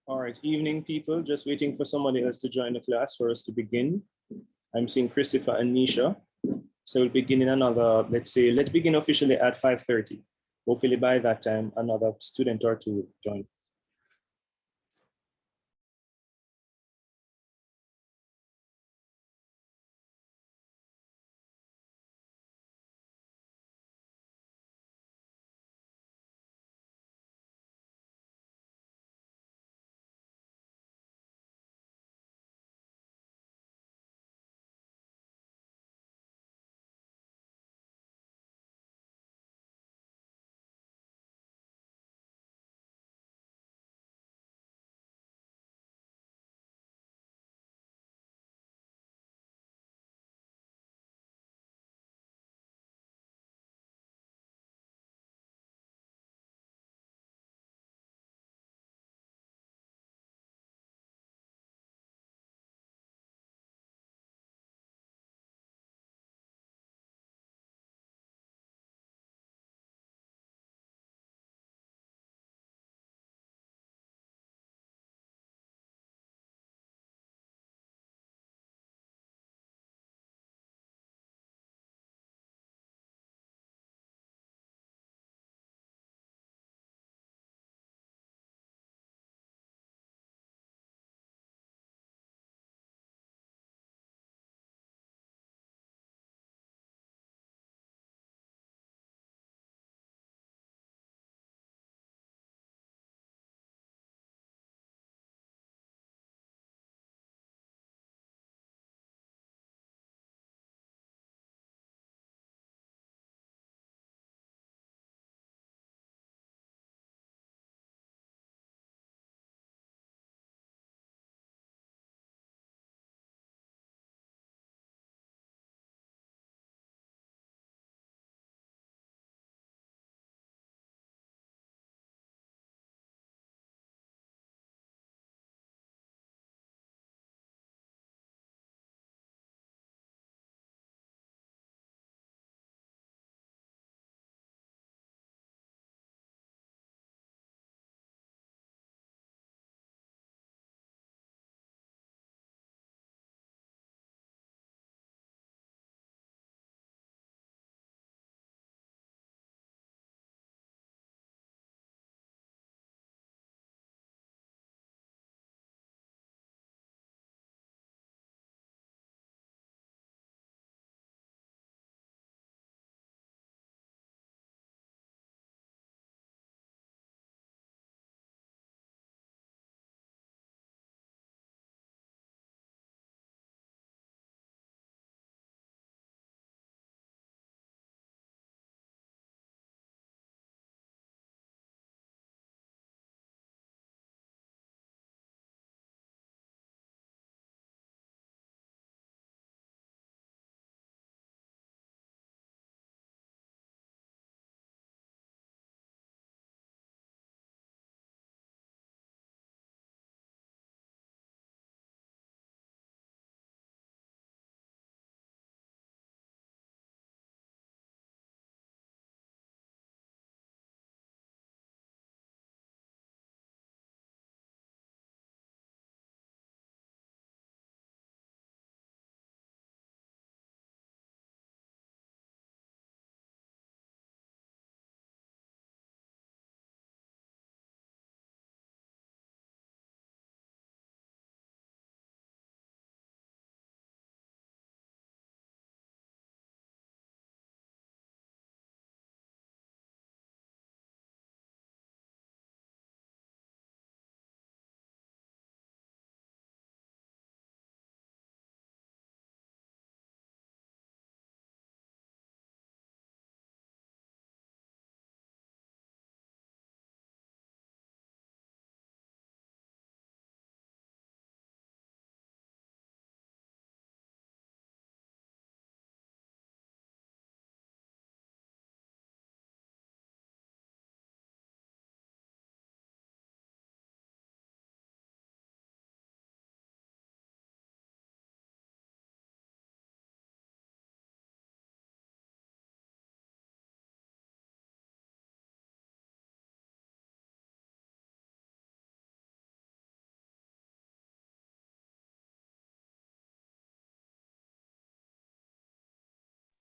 All right, evening people, just waiting for somebody else to join the class for us to begin. I'm seeing Christopher and Nisha. So we'll begin in another, let's begin officially at 5:30. Hopefully by that time, another student or two will join.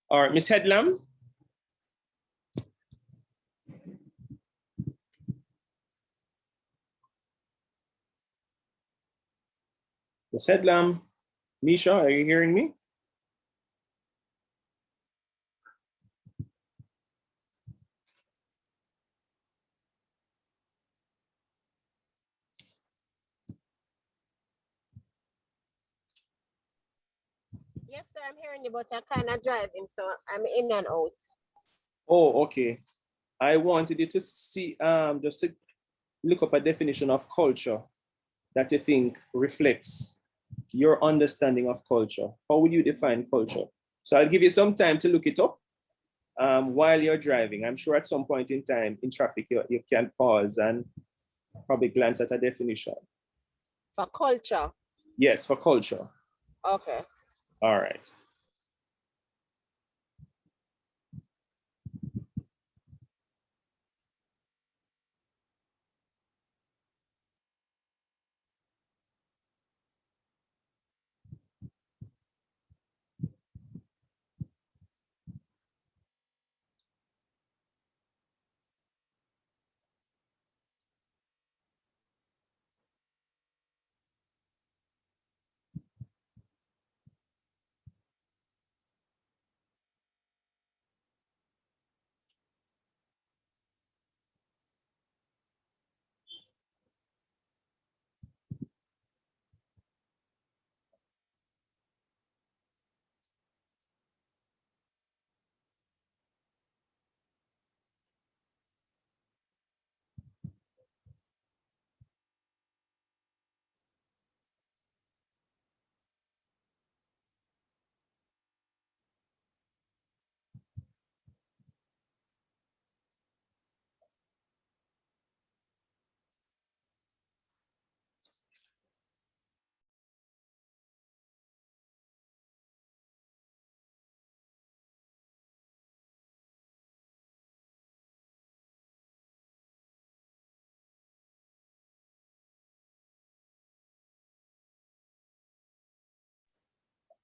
All right, Miss Headlam. Miss Headlam. Misha, are you hearing me? Yes, sir, I'm hearing you, but I'm kind of driving, so I'm in and out. Oh, okay. I wanted you to see, just to look up a definition of culture that you think reflects your understanding of culture. How would you define culture? So I'll give you some time to look it up while you're driving. I'm sure at some point in time in traffic, you can pause and probably glance at a definition. For culture? Yes, for culture. Okay. All right.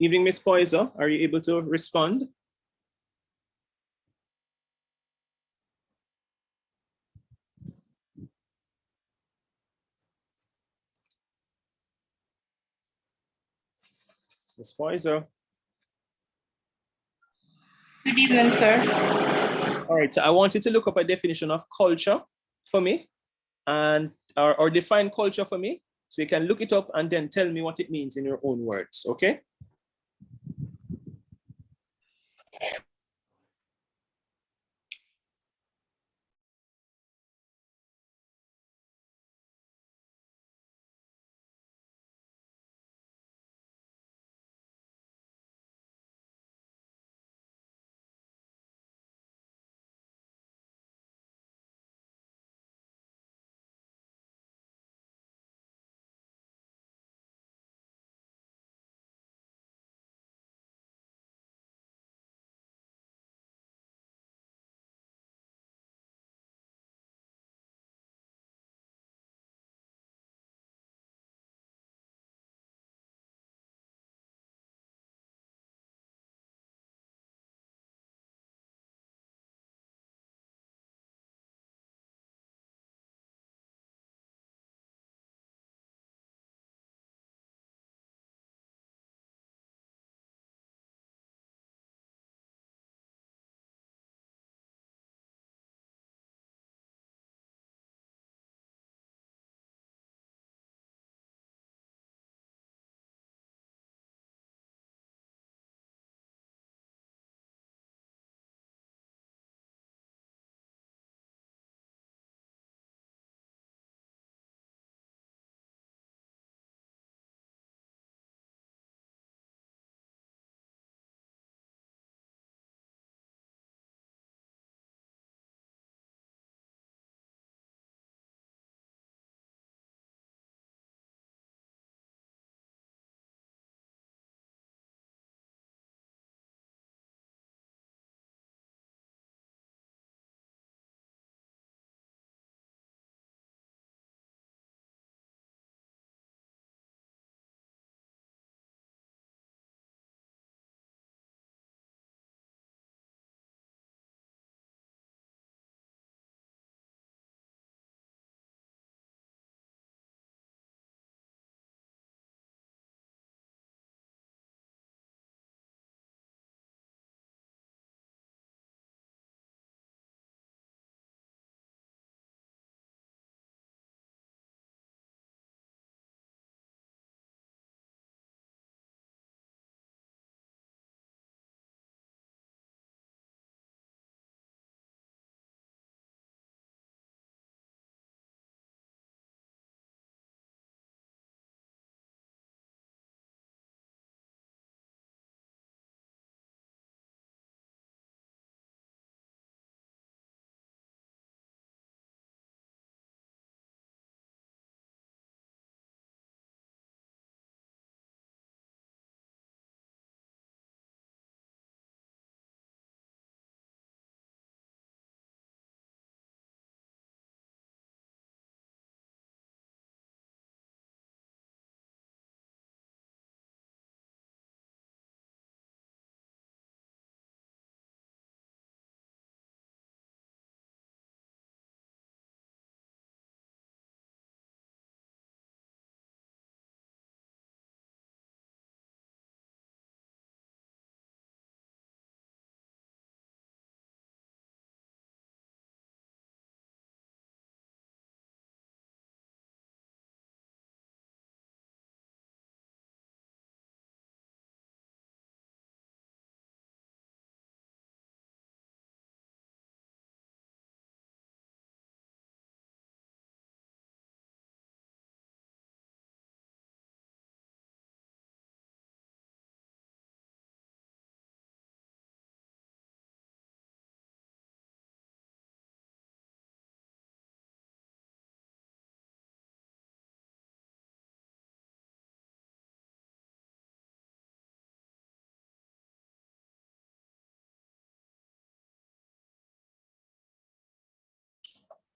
Evening, Miss Poyser. Are you able to respond? Miss Poyser. Good evening, sir. All right, so I want you to look up a definition of culture for me and or define culture for me. So you can look it up and then tell me what it means in your own words, okay?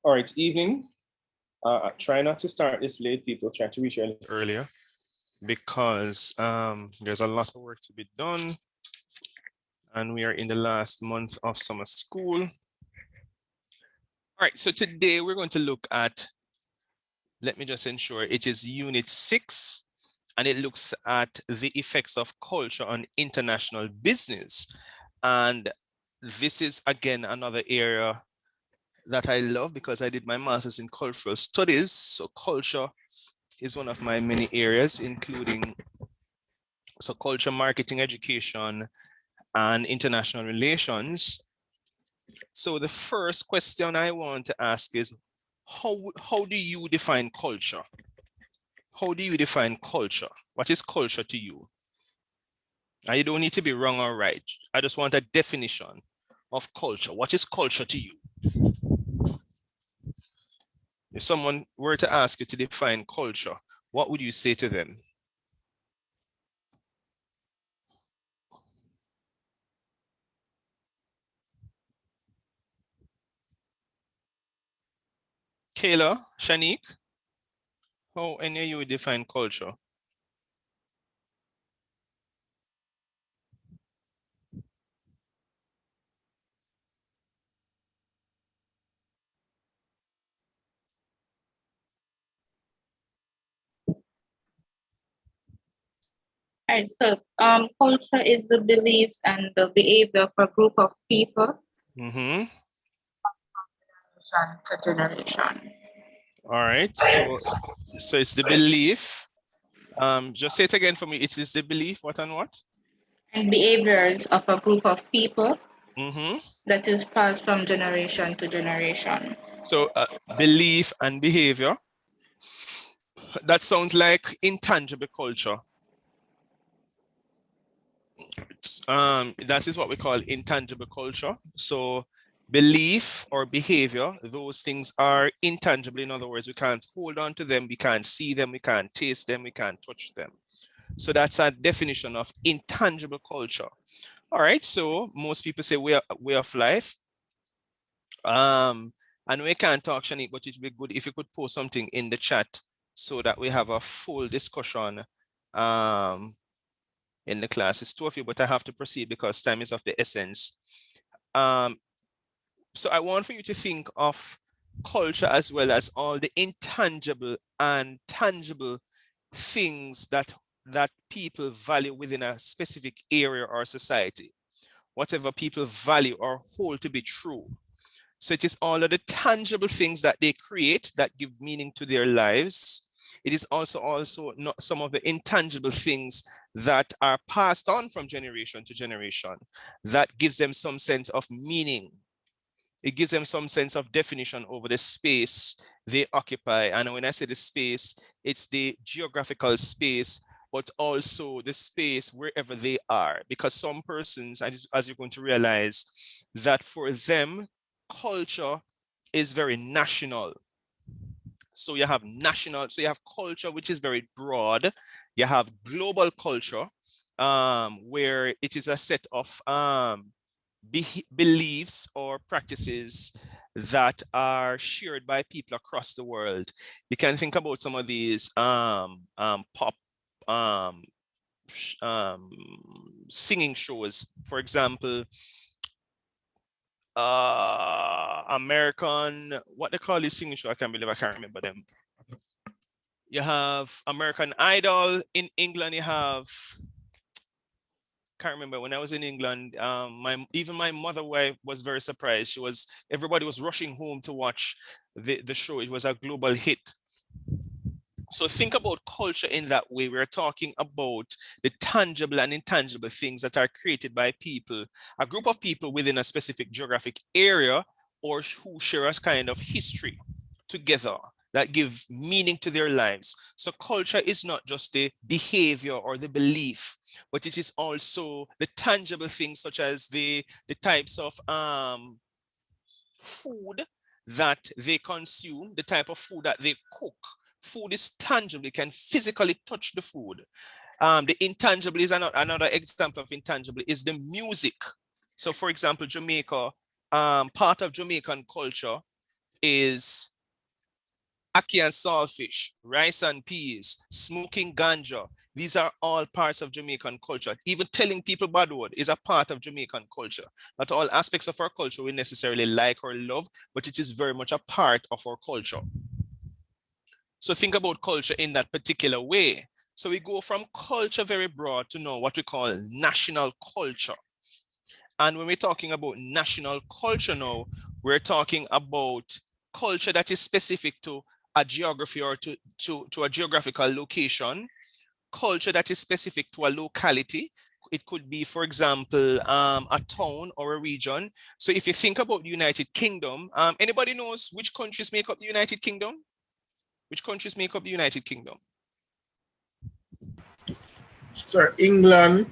All right, evening. Try not to start this late, people. Try to reach earlier because there's a lot of work to be done and we are in the last month of summer school. All right, so today we're going to look at, let me just ensure, it is Unit 6, and it looks at the effects of culture on international business. And this is, again, another area that I love because I did my master's in cultural studies. So culture is one of my many areas, including culture, marketing, education, and international relations. So the first question I want to ask is, how do you define culture? How do you define culture? What is culture to you? And you don't need to be wrong or right. I just want a definition of culture. What is culture to you? If someone were to ask you to define culture, what would you say to them? Kayla, Shanique, how any of you would define culture? Right, so culture is the beliefs and the behavior of a group of people Mm-hmm. generation to generation. All right, so it's the belief. Just say it again for me. It is the belief, what and what? And behaviors of a group of people Mm-hmm. that is passed from generation to generation. So belief and behavior. That sounds like intangible culture. That is what we call intangible culture. So belief or behavior, those things are intangible. In other words, we can't hold on to them, we can't see them, we can't taste them, we can't touch them. So that's a definition of intangible culture. All right, so most people say way of life. And we can't talk, Shanique, but it would be good if you could post something in the chat so that we have a full discussion in the class. It's two of you, but I have to proceed because time is of the essence. So I want for you to think of culture as well as all the intangible and tangible things that people value within a specific area or society. Whatever people value or hold to be true. So it is all of the tangible things that they create that give meaning to their lives. It is also not some of the intangible things that are passed on from generation to generation that gives them some sense of meaning. It gives them some sense of definition over the space they occupy. And when I say the space, it's the geographical space, but also the space wherever they are. Because some persons, as you're going to realize, that for them, culture is very national. So you have culture, which is very broad. You have global culture, where it is a set of beliefs or practices that are shared by people across the world. You can think about some of these pop singing shows. For example, American, what they call this singing show, I can't believe I can't remember them. You have American Idol. In England, you have, can't remember, when I was in England, even my mother was very surprised. Everybody was rushing home to watch the show. It was a global hit. So think about culture in that way. We're talking about the tangible and intangible things that are created by people, a group of people within a specific geographic area, or who share a kind of history together that give meaning to their lives. So culture is not just the behavior or the belief, but it is also the tangible things such as the types of food that they consume, the type of food that they cook. Food is tangible, you can physically touch the food. The intangible is another example of intangible is the music. So for example, Jamaica, part of Jamaican culture is ackee and saltfish, rice and peas, smoking ganja. These are all parts of Jamaican culture. Even telling people bad word is a part of Jamaican culture. Not all aspects of our culture we necessarily like or love, but it is very much a part of our culture. So think about culture in that particular way. So we go from culture very broad to now what we call national culture. And when we're talking about national culture now, we're talking about culture that is specific to a geography or to a geographical location, culture that is specific to a locality. It could be, for example, a town or a region. So if you think about the United Kingdom, anybody knows which countries make up the United Kingdom? Which countries make up the United Kingdom? Sir, England,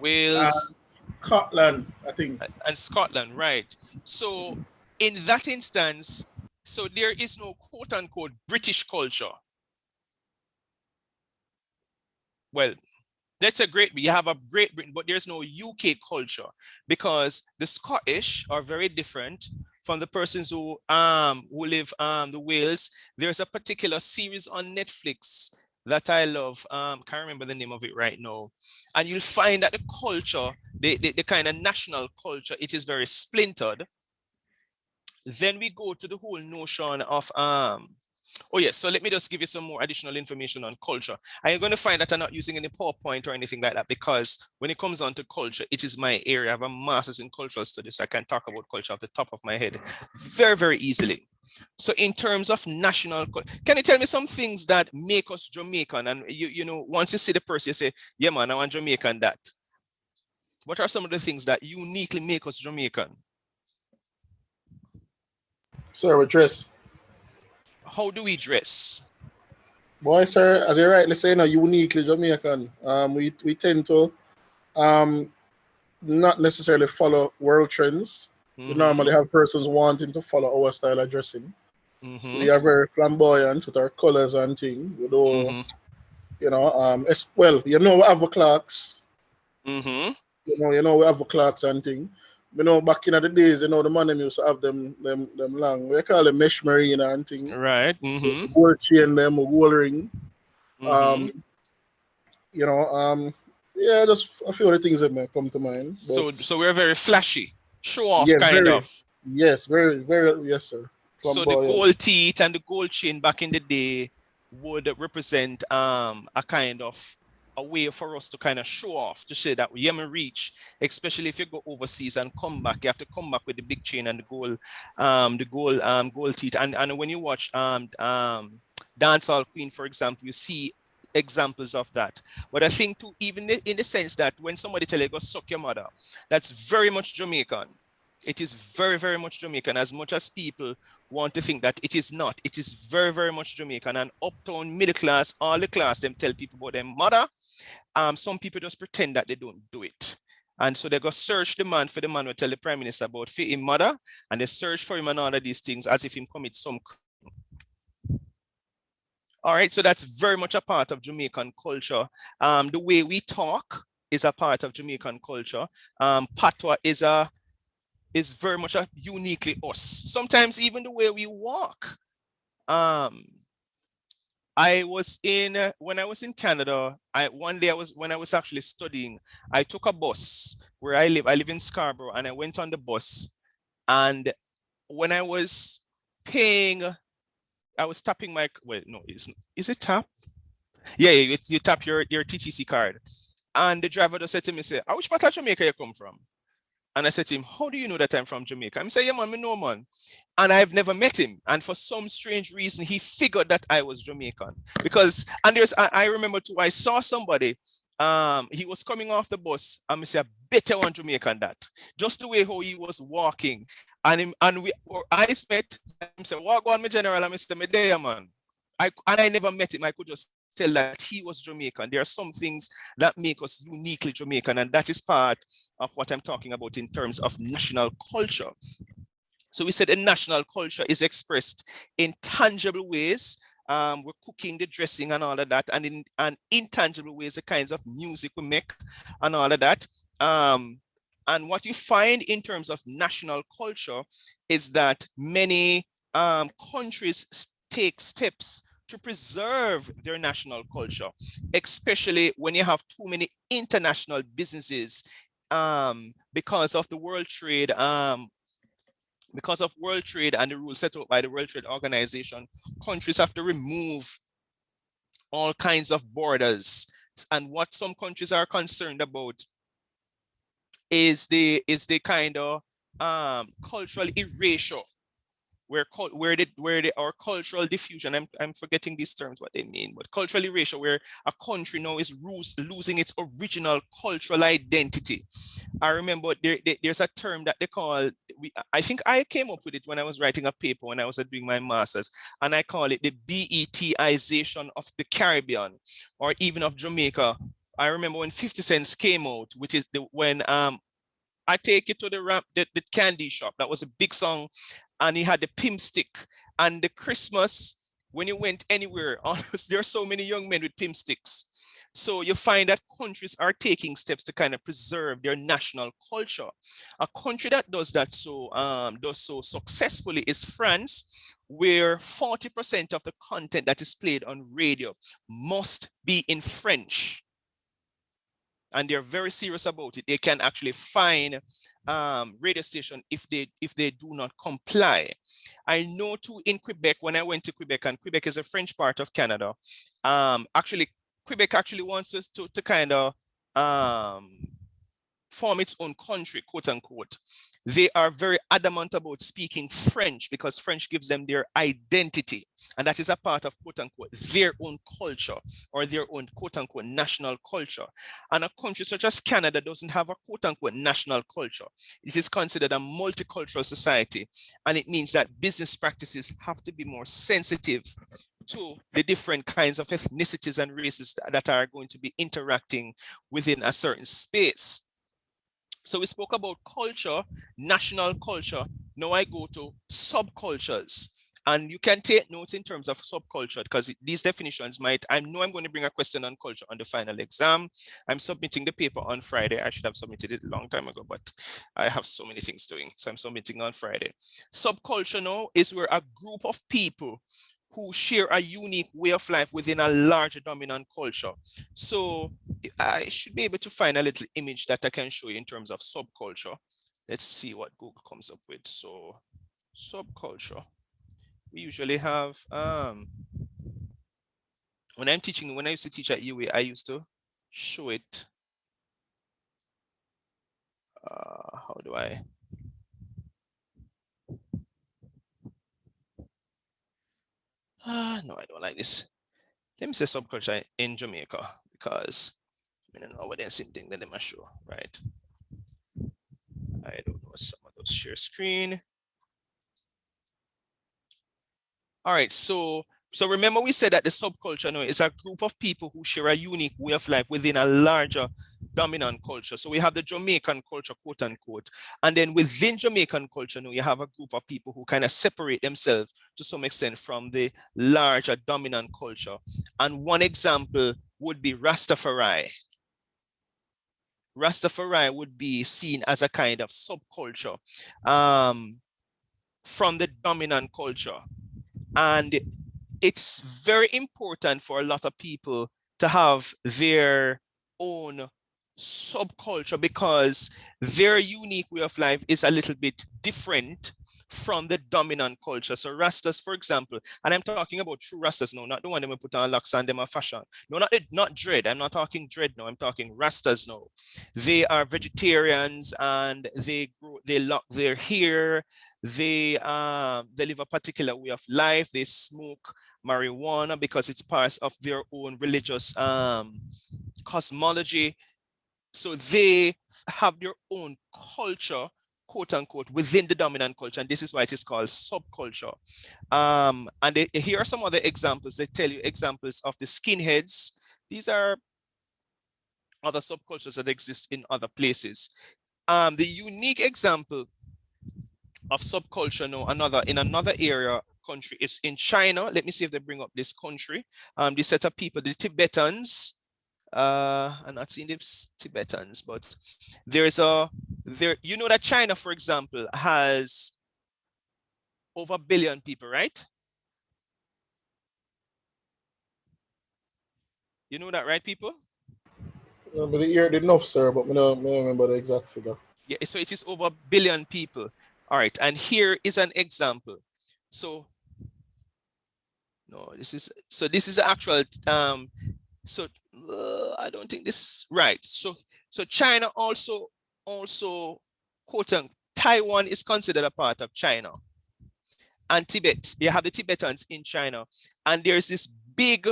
Wales, Scotland, I think. And Scotland, right. So in that instance, so there is no quote unquote British culture. Well, that's a great, you have a Great Britain, but there's no UK culture because the Scottish are very different from the persons who live the Wales. There's a particular series on Netflix that I love. Can't remember the name of it right now. And you'll find that the culture, the kind of national culture, it is very splintered. Then we go to the whole notion of oh yes, so let me just give you some more additional information on culture. And you're going to find that I'm not using any PowerPoint or anything like that because when it comes on to culture, it is my area. I have a master's in cultural studies, so I can talk about culture off the top of my head very, very easily. So in terms of national culture, can you tell me some things that make us Jamaican? And you know, once you see the person, you say, yeah, man, I want Jamaican that. What are some of the things that uniquely make us Jamaican? Sir, we dress. How do we dress? Boy, sir, as you rightly say, uniquely Jamaican. We tend to not necessarily follow world trends. We normally have persons wanting to follow our style of dressing. We are very flamboyant with our colors and things. We do, you know, well, you know, we have the clocks. You know, we have the clocks and things. You know, back in the days, you know, the man used to have them long. We call them mesh marina and things. Right. Gold chain, them, gold ring. You know, yeah, just a few other things that may come to mind. So we're very flashy, show off yeah, kind of. Yes, very, yes, sir. So the gold teeth and the gold chain back in the day would represent a kind of a way for us to kind of show off, to say that we haven't reached, especially if you go overseas and come back, you have to come back with the big chain and the gold teeth. And when you watch Dancehall Queen, for example, you see examples of that. But I think too, even in the sense that when somebody tell you go suck your mother, that's very much Jamaican. It is very, very much Jamaican, as much as people want to think that it is not. It is very, very much Jamaican. And uptown, middle class, all the class, them tell people about their mother. Some people just pretend that they don't do it. And so they go search the man for the man who tell the prime minister about his mother, and they search for him and all of these things as if he commit some crime. All right, so that's very much a part of Jamaican culture. The way we talk is a part of Jamaican culture. Patois is very much uniquely us. Sometimes even the way we walk. When I was in Canada, one day when I was actually studying, I took a bus where I live in Scarborough, and I went on the bus. And when I was paying, I was tapping my, well, no, is it tap? Yeah, you tap your TTC card. And the driver just said to me, say, which part of Jamaica you come from? And I said to him, how do you know that I'm from Jamaica? I'm saying, yeah, man, I know, man. And I've never met him. And for some strange reason, he figured that I was Jamaican. Because, and I remember too, I saw somebody, he was coming off the bus, and I said, I bet I want Jamaican that. Just the way how he was walking. And our eyes met, I said, walk on, my general, and I said, me there, man. And I never met him. I could just tell that he was Jamaican. There are some things that make us uniquely Jamaican, and that is part of what I'm talking about in terms of national culture. So we said the national culture is expressed in tangible ways. We're cooking, the dressing and all of that, and in intangible ways, the kinds of music we make and all of that. And what you find in terms of national culture is that many countries take steps to preserve their national culture, especially when you have too many international businesses because of the world trade, because of world trade and the rules set out by the World Trade Organization. Countries have to remove all kinds of borders. And what some countries are concerned about is the kind of cultural erasure, where our cultural diffusion. I'm forgetting these terms, what they mean, but cultural erasure, where a country now is losing its original cultural identity. I remember there's a term that they call, I think I came up with it when I was writing a paper when I was doing my master's, and I call it the BETization of the Caribbean, or even of Jamaica. I remember when 50 Cents came out, which is when I take it to the candy shop. That was a big song, and he had the pimp stick. And the Christmas, when you went anywhere, there are so many young men with pimp sticks. So you find that countries are taking steps to kind of preserve their national culture. A country that does that so successfully is France, where 40% of the content that is played on radio must be in French. And they're very serious about it. They can actually fine radio station if they do not comply. I know too in Quebec, when I went to Quebec, and Quebec is a French part of Canada, actually Quebec actually wants us to kind of form its own country, quote unquote. They are very adamant about speaking French because French gives them their identity. And that is a part of, quote unquote, their own culture, or their own, quote unquote, national culture. And a country such as Canada doesn't have a, quote unquote, national culture. It is considered a multicultural society. And it means that business practices have to be more sensitive to the different kinds of ethnicities and races that are going to be interacting within a certain space. So we spoke about culture, national culture. Now I go to subcultures. And you can take notes in terms of subculture, because these definitions I know I'm going to bring a question on culture on the final exam. I'm submitting the paper on Friday. I should have submitted it a long time ago, but I have so many things doing. So I'm submitting on Friday. Subculture now is where a group of people who share a unique way of life within a larger dominant culture. So I should be able to find a little image that I can show you in terms of subculture. Let's see what Google comes up with. So subculture. We usually have, when I used to teach at UA, I used to show it. How do I? No, I don't like this. Let me say subculture in Jamaica, because I don't know what they're saying that they must show, right? I don't know some of those share screen. All right, so remember we said that the subculture now is a group of people who share a unique way of life within a larger dominant culture. So we have the Jamaican culture, quote unquote. And then within Jamaican culture now, you have a group of people who kind of separate themselves to some extent from the larger dominant culture. And one example would be Rastafari. Rastafari would be seen as a kind of subculture from the dominant culture. And it's very important for a lot of people to have their own subculture, because their unique way of life is a little bit different from the dominant culture. So Rastas, for example, and I'm talking about true Rastas now, not the one that we put on locks and them are fashion. No, not dread. I'm not talking dread now. I'm talking Rastas now. They are vegetarians and they lock their hair. They live a particular way of life. They smoke marijuana because it's part of their own religious cosmology. So they have their own culture, quote unquote, within the dominant culture. And this is why it is called subculture. And here are some other examples. They tell you examples of the skinheads. These are other subcultures that exist in other places. The unique example of subculture now, in another area country is in China. Let me see if they bring up this country. This set of people, the Tibetans. I'm not seeing the Tibetans, but you know that China, for example, has over 1 billion people, right? You know that, right, people? But the year did enough, sir, but I don't remember the exact figure. Yeah, so it is over 1 billion people. All right, and here is an example. So, no, this is actual, I don't think this, right. So China also quote unquote, Taiwan is considered a part of China. And Tibet, you have the Tibetans in China. And there's this big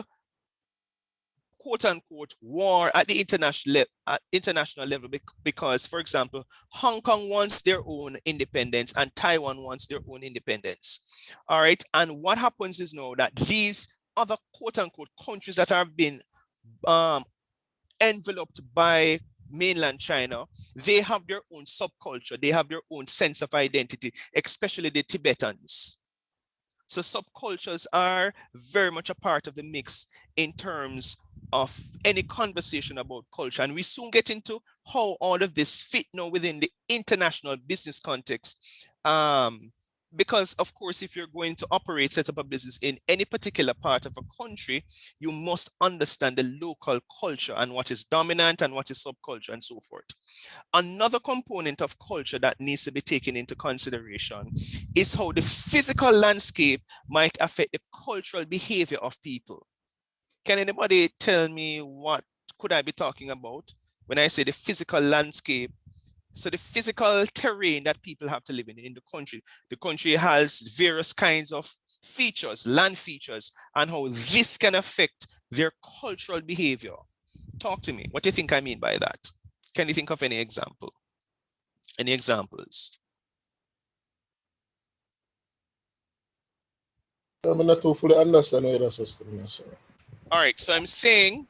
quote unquote war at the international level because, for example, Hong Kong wants their own independence and Taiwan wants their own independence. All right. And what happens is now that these other quote unquote countries that have been enveloped by mainland China, they have their own subculture, they have their own sense of identity, especially the Tibetans. So subcultures are very much a part of the mix in terms of any conversation about culture. And we soon get into how all of this fit now within the international business context. Because of course, if you're going to set up a business in any particular part of a country, you must understand the local culture and what is dominant and what is subculture and so forth. Another component of culture that needs to be taken into consideration is how the physical landscape might affect the cultural behavior of people. Can anybody tell me what could I be talking about when I say the physical landscape? So the physical terrain that people have to live in the country. The country has various kinds of features, land features, and how this can affect their cultural behavior. Talk to me. What do you think I mean by that? Can you think of any example? Any examples? I'm not too fully understand the system, yes, sir. All right, so I'm saying,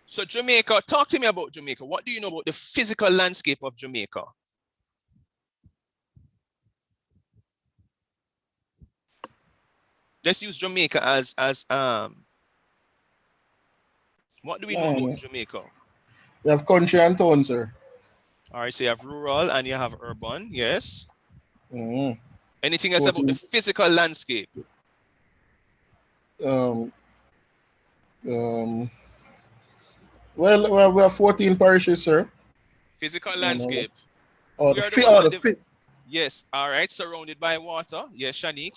so Jamaica, talk to me about Jamaica. What do you know about the physical landscape of Jamaica? Let's use Jamaica as what do we know about Jamaica? You have country and town, sir. All right, so you have rural and you have urban, yes. Anything else 14. about the physical landscape? Well, we have 14 parishes, sir. Physical landscape. Oh, yes, all right, surrounded by water. Yes, Shanique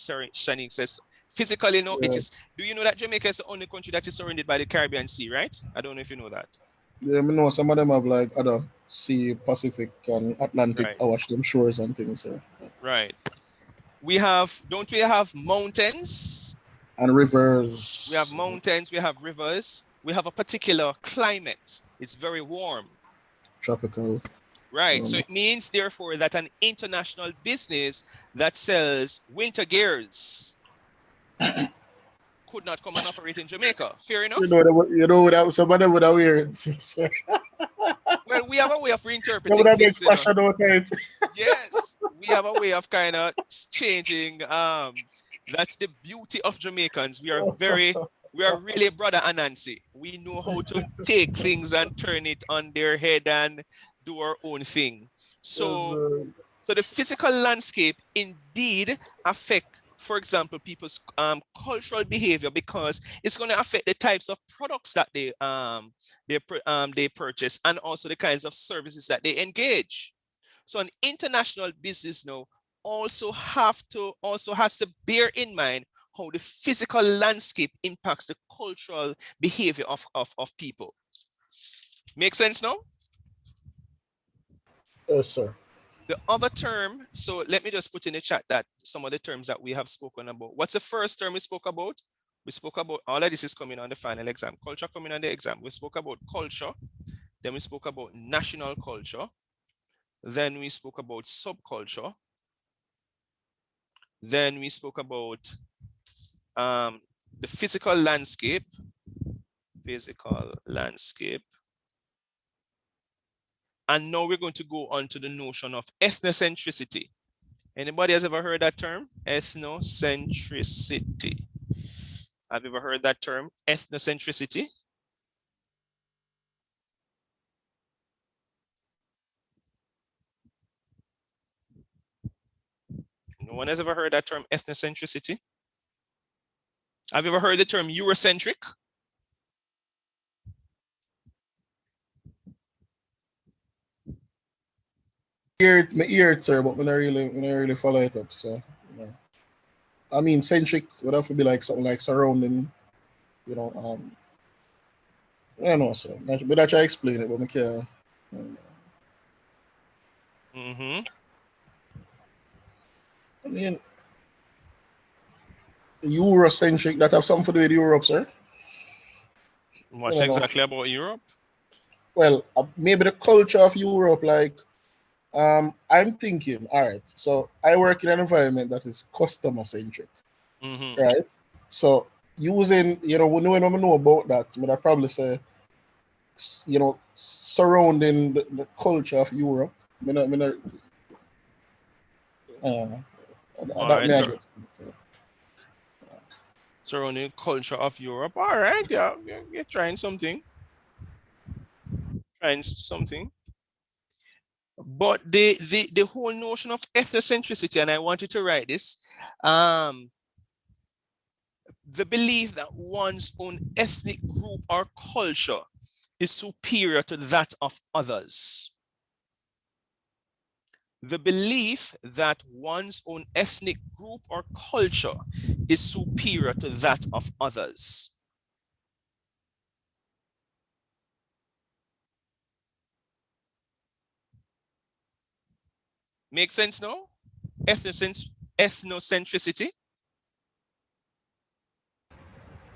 says, physically, no, it is. Do you know that Jamaica is the only country that is surrounded by the Caribbean Sea, right? I don't know if you know that. Yeah, I know some of them have like other sea, Pacific and Atlantic, right. I watch them shores and things, sir. Right. Don't we have mountains? And rivers. We have mountains, we have rivers. We have a particular climate. It's very warm. Tropical. Right. So it means, therefore, that an international business that sells winter gears could not come and operate in Jamaica. Fair enough? You know that some of them would have weird. Well, we have a way of reinterpreting things. Yes, we have a way of kind of changing. That's the beauty of Jamaicans. We are really brother Anansi. We know how to take things and turn it on their head and do our own thing. So the physical landscape indeed affect, for example, people's cultural behavior, because it's going to affect the types of products that they purchase and also the kinds of services that they engage. So an international business now also has to bear in mind how the physical landscape impacts the cultural behavior of people. Make sense now? Yes, sir. The other term, so let me just put in the chat that some of the terms that we have spoken about. What's the first term we spoke about? We spoke about, all of this is coming on the final exam. Culture coming on the exam. We spoke about culture. Then we spoke about national culture. Then we spoke about subculture. Then we spoke about the physical landscape. And now we're going to go on to the notion of ethnocentricity. Anybody has ever heard that term? Ethnocentricity. Have you ever heard that term, ethnocentricity? No one has ever heard that term, ethnocentricity? Have you ever heard the term Eurocentric? Me hear it, sir, but I really follow it up. So, you know. I mean, centric would have to be like something like surrounding, you know. I don't know, sir. But I try to explain it, but I can't. I mean, Eurocentric, that have something to do with Europe, sir. What's exactly about Europe? Well, maybe the culture of Europe, like, I'm thinking, all right, so I work in an environment that is customer-centric, right? So using, you know, when I know about that, I would probably say, you know, surrounding the culture of Europe, surrounding culture of Europe. All right, yeah, you're trying something. But the whole notion of ethnocentricity, and I wanted to write this, the belief that one's own ethnic group or culture is superior to that of others. The belief that one's own ethnic group or culture is superior to that of others. Make sense now? Ethnocentricity.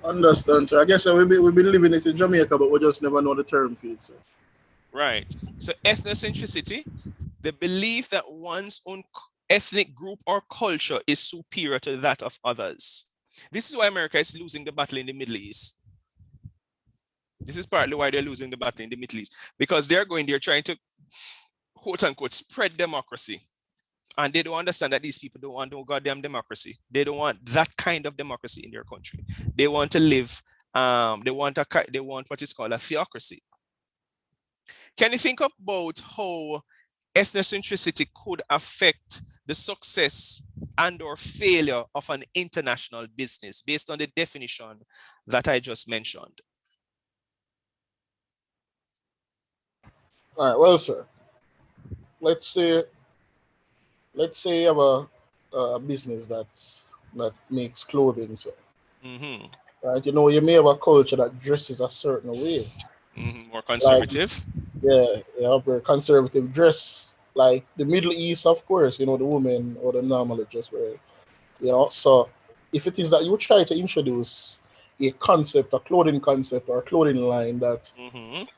Understand, sir. I guess we've been living it in Jamaica, but we just never know the term for it, sir. Right. So ethnocentricity, the belief that one's own ethnic group or culture is superior to that of others. This is why America is losing the battle in the Middle East. This is partly why they're losing the battle in the Middle East, because they're trying to, quote unquote, spread democracy. And they don't understand that these people don't want no goddamn democracy. They don't want that kind of democracy in their country. They want to live, they want what is called a theocracy. Can you think about how ethnocentricity could affect the success and or failure of an international business based on the definition that I just mentioned? All right, well, sir, let's say you have a business that makes clothing, sir. Right, you know, you may have a culture that dresses a certain way. More conservative. Like, yeah, very conservative dress. Like the Middle East, of course, you know, the women or the normally dress wear. You know, so if it is that you try to introduce a concept, a clothing concept or a clothing line that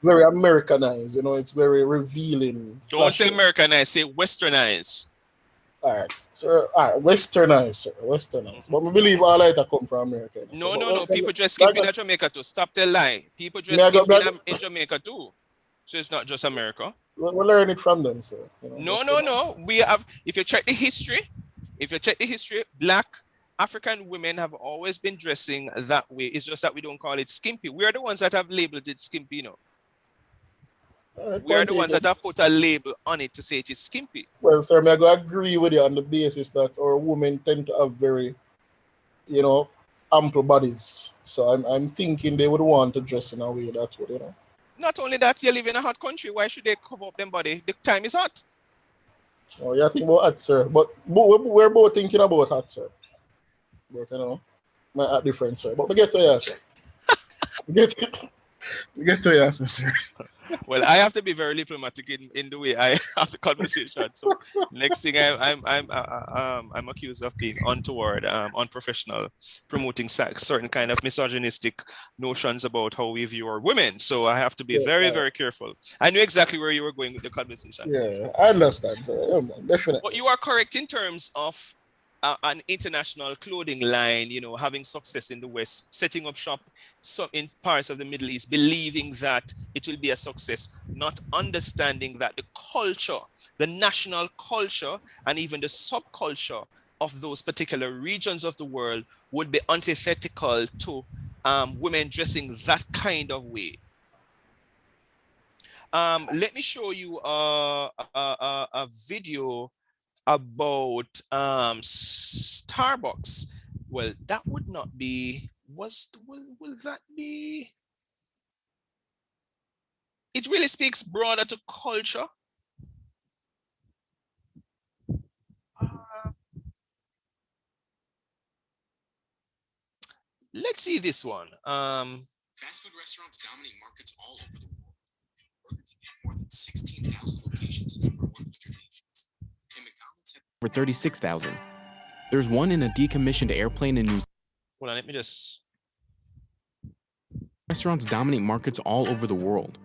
very Americanized, you know, it's very revealing. Don't say Americanized, say Westernized. All right, sir. All right, Westernized, sir. Westernized. But I believe all that come from America. No. People dress skimpy in Jamaica too. Stop the lie. People dress skimpy in Jamaica too. So it's not just America. We'll learn it from them, sir. You know, no. We have, if you check the history, Black African women have always been dressing that way. It's just that we don't call it skimpy. We are the ones that have labeled it skimpy, you know. We are the ones that have put a label on it to say it is skimpy. Well, sir, I go agree with you on the basis that our women tend to have very, you know, ample bodies. So I'm thinking they would want to dress in a way that would, you know. Not only that, you live in a hot country. Why should they cover up them body? The time is hot. Oh, you're thinking about hot, sir. But we're both thinking about hot, sir. But, you know, might have different, sir. But we get to you, sir. we get to you, sir. Well, I have to be very diplomatic in the way I have the conversation. So next thing I'm accused of being untoward, unprofessional, promoting certain kind of misogynistic notions about how we view our women. So I have to be very careful. I knew exactly where you were going with the conversation. Yeah, I understand, sir. Definitely. But you are correct in terms of an international clothing line, you know, having success in the West, setting up shop in parts of the Middle East, believing that it will be a success, not understanding that the culture, the national culture, and even the subculture of those particular regions of the world would be antithetical to women dressing that kind of way. Let me show you a video about Starbucks. Well, that would not be, will that be? It really speaks broader to culture. Let's see this one. Fast food restaurants dominate markets all over the world. Burger King has more than 16,000 locations in over 100 nations. And McDonald's has over 36,000. There's one in a decommissioned airplane in New Zealand. Hold on, let me just. Restaurants dominate markets all over the world.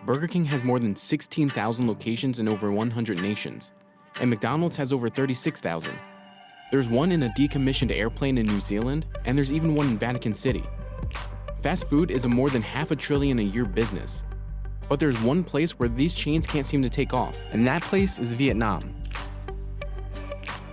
Burger King has more than 16,000 locations in over 100 nations. And McDonald's has over 36,000. There's one in a decommissioned airplane in New Zealand, and there's even one in Vatican City. Fast food is a more than $500 billion a year business. But there's one place where these chains can't seem to take off, and that place is Vietnam.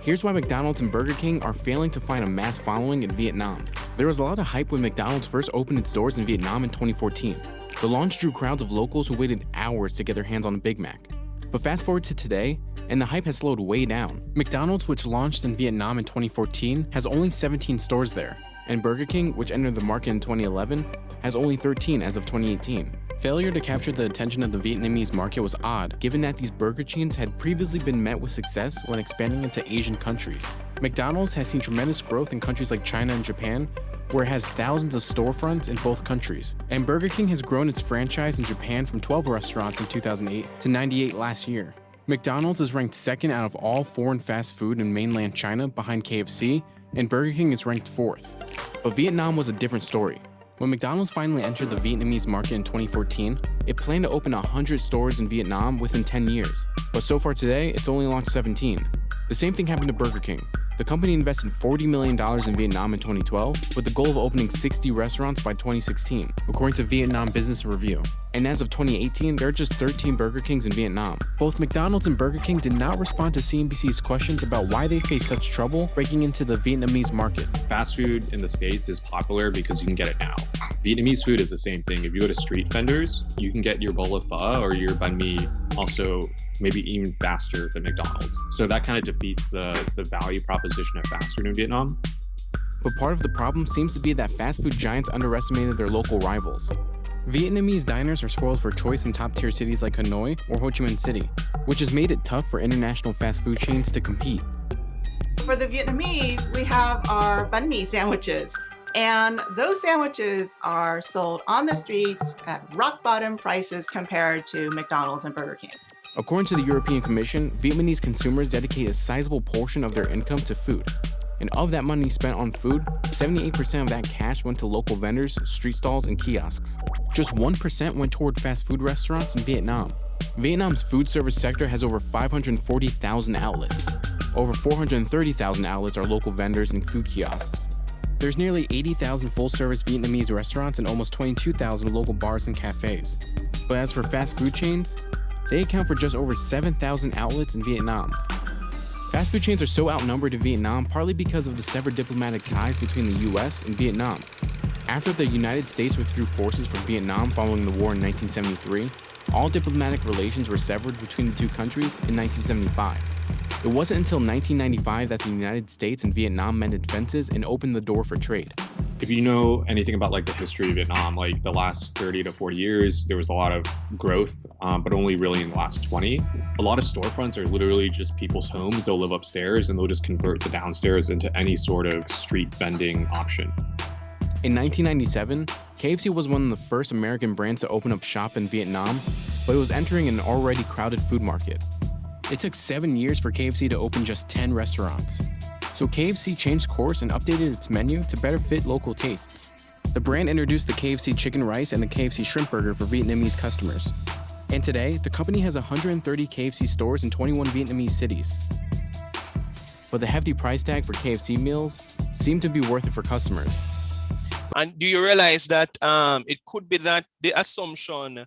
Here's why McDonald's and Burger King are failing to find a mass following in Vietnam. There was a lot of hype when McDonald's first opened its doors in Vietnam in 2014. The launch drew crowds of locals who waited hours to get their hands on a Big Mac. But fast forward to today, and the hype has slowed way down. McDonald's, which launched in Vietnam in 2014, has only 17 stores there, and Burger King, which entered the market in 2011, has only 13 as of 2018. Failure to capture the attention of the Vietnamese market was odd, given that these burger chains had previously been met with success when expanding into Asian countries. McDonald's has seen tremendous growth in countries like China and Japan, where it has thousands of storefronts in both countries. And Burger King has grown its franchise in Japan from 12 restaurants in 2008 to 98 last year. McDonald's is ranked second out of all foreign fast food in mainland China behind KFC, and Burger King is ranked fourth. But Vietnam was a different story. When McDonald's finally entered the Vietnamese market in 2014, it planned to open 100 stores in Vietnam within 10 years. But so far today, it's only launched 17. The same thing happened to Burger King. The company invested $40 million in Vietnam in 2012 with the goal of opening 60 restaurants by 2016, according to Vietnam Business Review. And as of 2018, there are just 13 Burger Kings in Vietnam. Both McDonald's and Burger King did not respond to CNBC's questions about why they face such trouble breaking into the Vietnamese market. Fast food in the States is popular because you can get it now. Vietnamese food is the same thing. If you go to street vendors, you can get your bowl of pho or your banh mi also maybe even faster than McDonald's. So that kind of defeats the value proposition of fast food in Vietnam. But part of the problem seems to be that fast food giants underestimated their local rivals. Vietnamese diners are spoiled for choice in top-tier cities like Hanoi or Ho Chi Minh City, which has made it tough for international fast food chains to compete. For the Vietnamese, we have our banh mi sandwiches. And those sandwiches are sold on the streets at rock-bottom prices compared to McDonald's and Burger King. According to the European Commission, Vietnamese consumers dedicate a sizable portion of their income to food. And of that money spent on food, 78% of that cash went to local vendors, street stalls, and kiosks. Just 1% went toward fast food restaurants in Vietnam. Vietnam's food service sector has over 540,000 outlets. Over 430,000 outlets are local vendors and food kiosks. There's nearly 80,000 full-service Vietnamese restaurants and almost 22,000 local bars and cafes. But as for fast food chains, they account for just over 7,000 outlets in Vietnam. Fast food chains are so outnumbered in Vietnam partly because of the severed diplomatic ties between the US and Vietnam. After the United States withdrew forces from Vietnam following the war in 1973, all diplomatic relations were severed between the two countries in 1975. It wasn't until 1995 that the United States and Vietnam mended fences and opened the door for trade. If you know anything about like the history of Vietnam, like the last 30 to 40 years, there was a lot of growth, but only really in the last 20. A lot of storefronts are literally just people's homes. They'll live upstairs and they'll just convert the downstairs into any sort of street vending option. In 1997, KFC was one of the first American brands to open up shop in Vietnam, but it was entering an already crowded food market. It took 7 years for KFC to open just 10 restaurants. So KFC changed course and updated its menu to better fit local tastes. The brand introduced the KFC chicken rice and the KFC shrimp burger for Vietnamese customers. And today, the company has 130 KFC stores in 21 Vietnamese cities. But the hefty price tag for KFC meals seemed to be worth it for customers. And do you realize that it could be that the assumption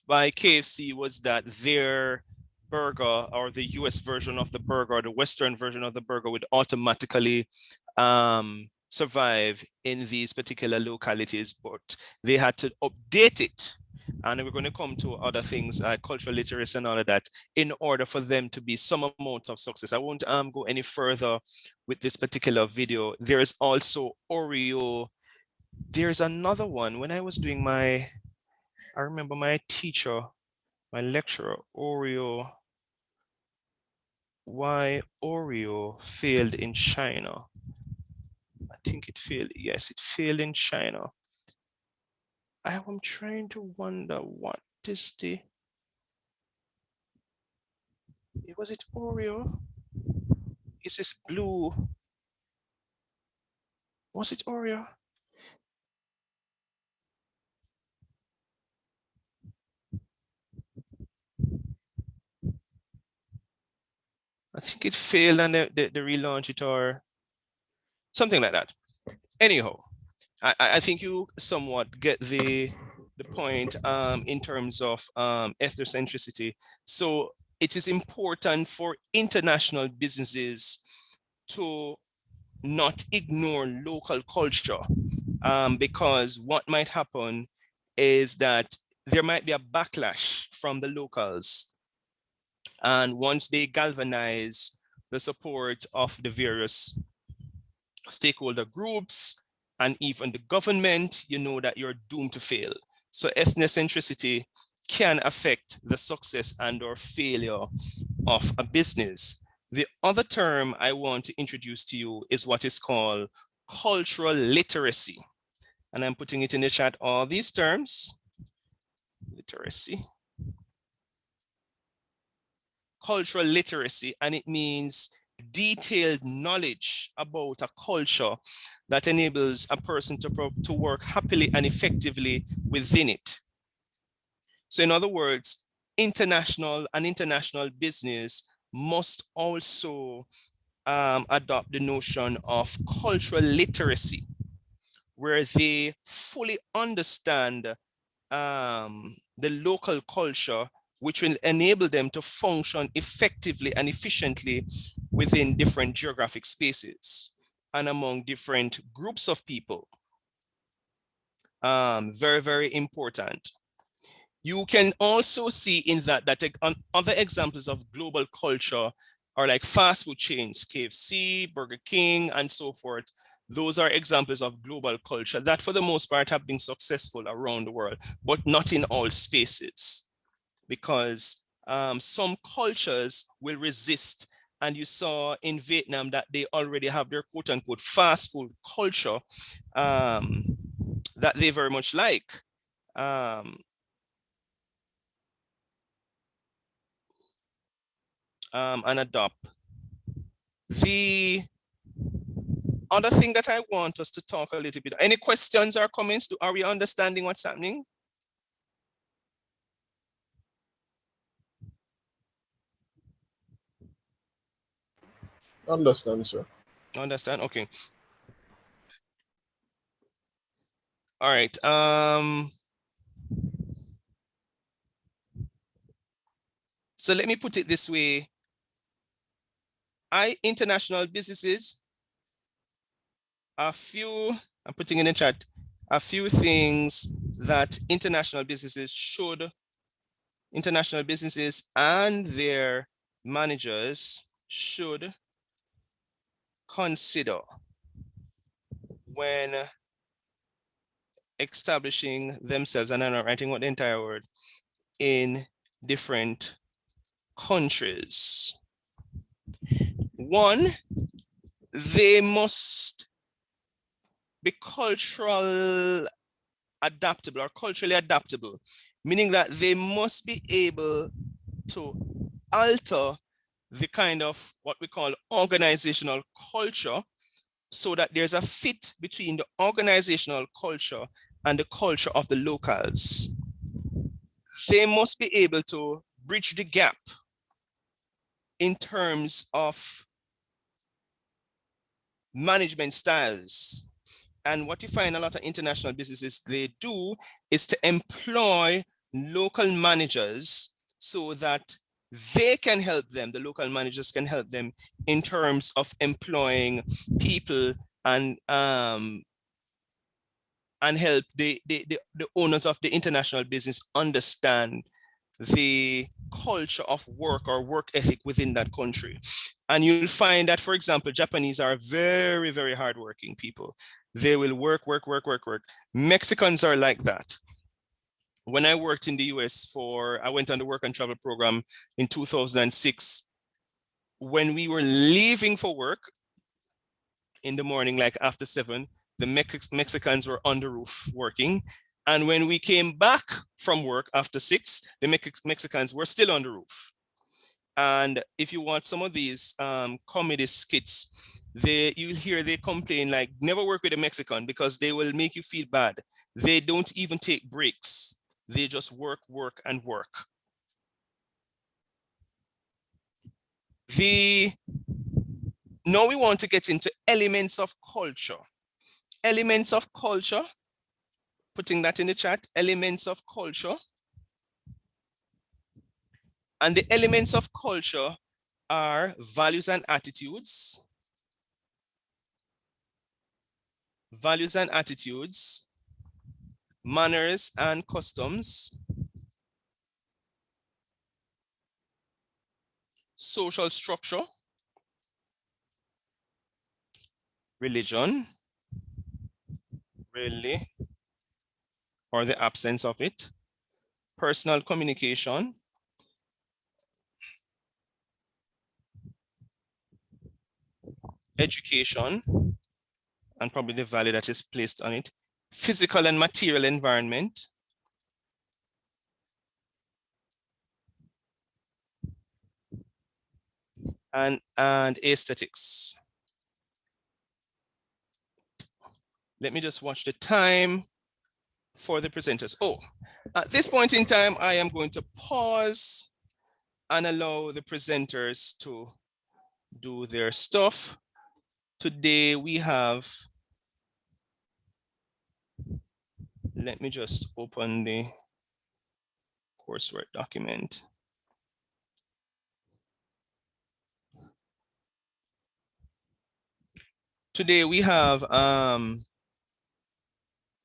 by KFC was that their burger or the US version of the burger, the Western version of the burger would automatically survive in these particular localities, but they had to update it And we're going to come to other things like cultural literacy and all of that in order for them to be some amount of success. I won't go any further with this particular video. There is also Oreo. There's another one. When I was doing I remember my teacher, my lecturer, Oreo. Why Oreo failed in China. I think it failed. Yes, it failed in China. I am trying to wonder what is was it Oreo? Is this blue? Was it Oreo? I think it failed and they relaunch it or something like that. Anyhow, I think you somewhat get the point in terms of ethnocentricity. So it is important for international businesses to not ignore local culture, because what might happen is that there might be a backlash from the locals. And once they galvanize the support of the various stakeholder groups and even the government, you know that you're doomed to fail. So ethnocentricity can affect the success and or failure of a business. The other term I want to introduce to you is what is called cultural literacy. And I'm putting it in the chat, all these terms, literacy, cultural literacy, and it means detailed knowledge about a culture that enables a person to work happily and effectively within it. So in other words, international business must also adopt the notion of cultural literacy, where they fully understand the local culture, which will enable them to function effectively and efficiently within different geographic spaces and among different groups of people. Very, very important. You can also see in that other examples of global culture are like fast food chains, KFC, Burger King, and so forth. Those are examples of global culture that for the most part have been successful around the world, but not in all spaces, because some cultures will resist. And you saw in Vietnam that they already have their quote unquote fast food culture that they very much like. And adopt. The other thing that I want us to talk a little bit, any questions or comments? Are we understanding what's happening? Understand, sir. Understand, okay. All right. So let me put it this way. International businesses, I'm putting in the chat, a few things that international businesses and their managers should consider when establishing themselves, and I'm not writing what the entire word, in different countries. One, they must be culturally adaptable, meaning that they must be able to alter the kind of what we call organizational culture so that there's a fit between the organizational culture and the culture of the locals. They must be able to bridge the gap in terms of management styles. And what you find a lot of international businesses they do is to employ local managers so that they can help them, the local managers can help them in terms of employing people and and help the owners of the international business understand the culture of work or work ethic within that country. And you'll find that, for example, Japanese are very, very hardworking people. They will work. Mexicans are like that. When I worked in the US I went on the work and travel program in 2006. When we were leaving for work in the morning, like after 7, the Mexicans were on the roof working. And when we came back from work after 6, the Mexicans were still on the roof. And if you watch some of these comedy skits, you'll hear they complain like, never work with a Mexican because they will make you feel bad. They don't even take breaks. They just work. Now we want to get into elements of culture. Elements of culture, putting that in the chat, elements of culture. And the elements of culture are values and attitudes. Values and attitudes, manners and customs, social structure, religion, really, or the absence of it, personal communication, education, and probably the value that is placed on it, physical and material environment, and aesthetics. Let me just watch the time for the presenters. Oh, at this point in time, I am going to pause and allow the presenters to do their stuff. Today we have, let me just open the coursework document. Today we have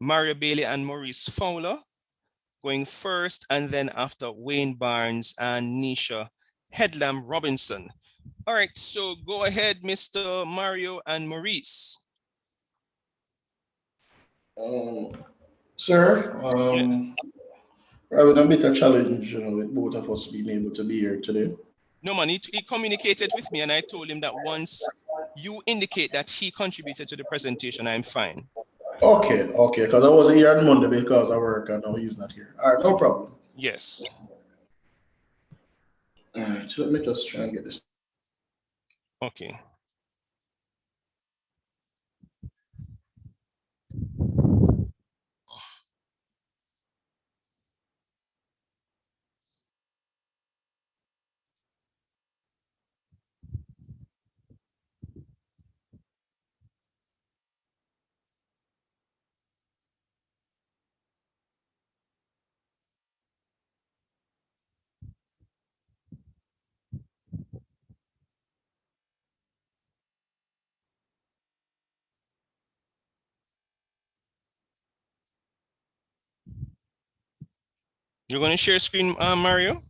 Mario Bailey and Maurice Fowler going first, and then after Wayne Barnes and Nisha Headlam Robinson. All right, so go ahead, Mr. Mario and Maurice. Sir, having a bit of challenge, with both of us being able to be here today. No, man, he communicated with me and I told him that once you indicate that he contributed to the presentation, I'm fine. Okay, because I wasn't here on Monday because I work and now he's not here. All right, no problem. Yes. All right, so let me just try and get this. Okay. You're going to share screen, Mario?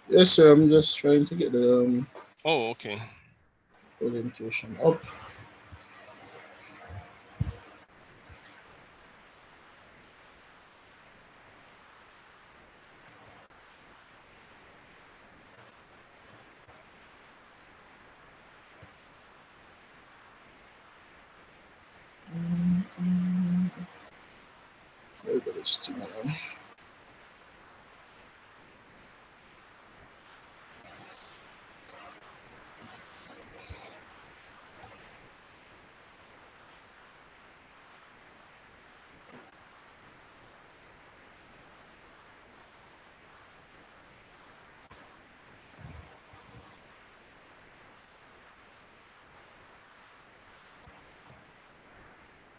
Yes, sir. I'm just trying to get the oh, okay. presentation up.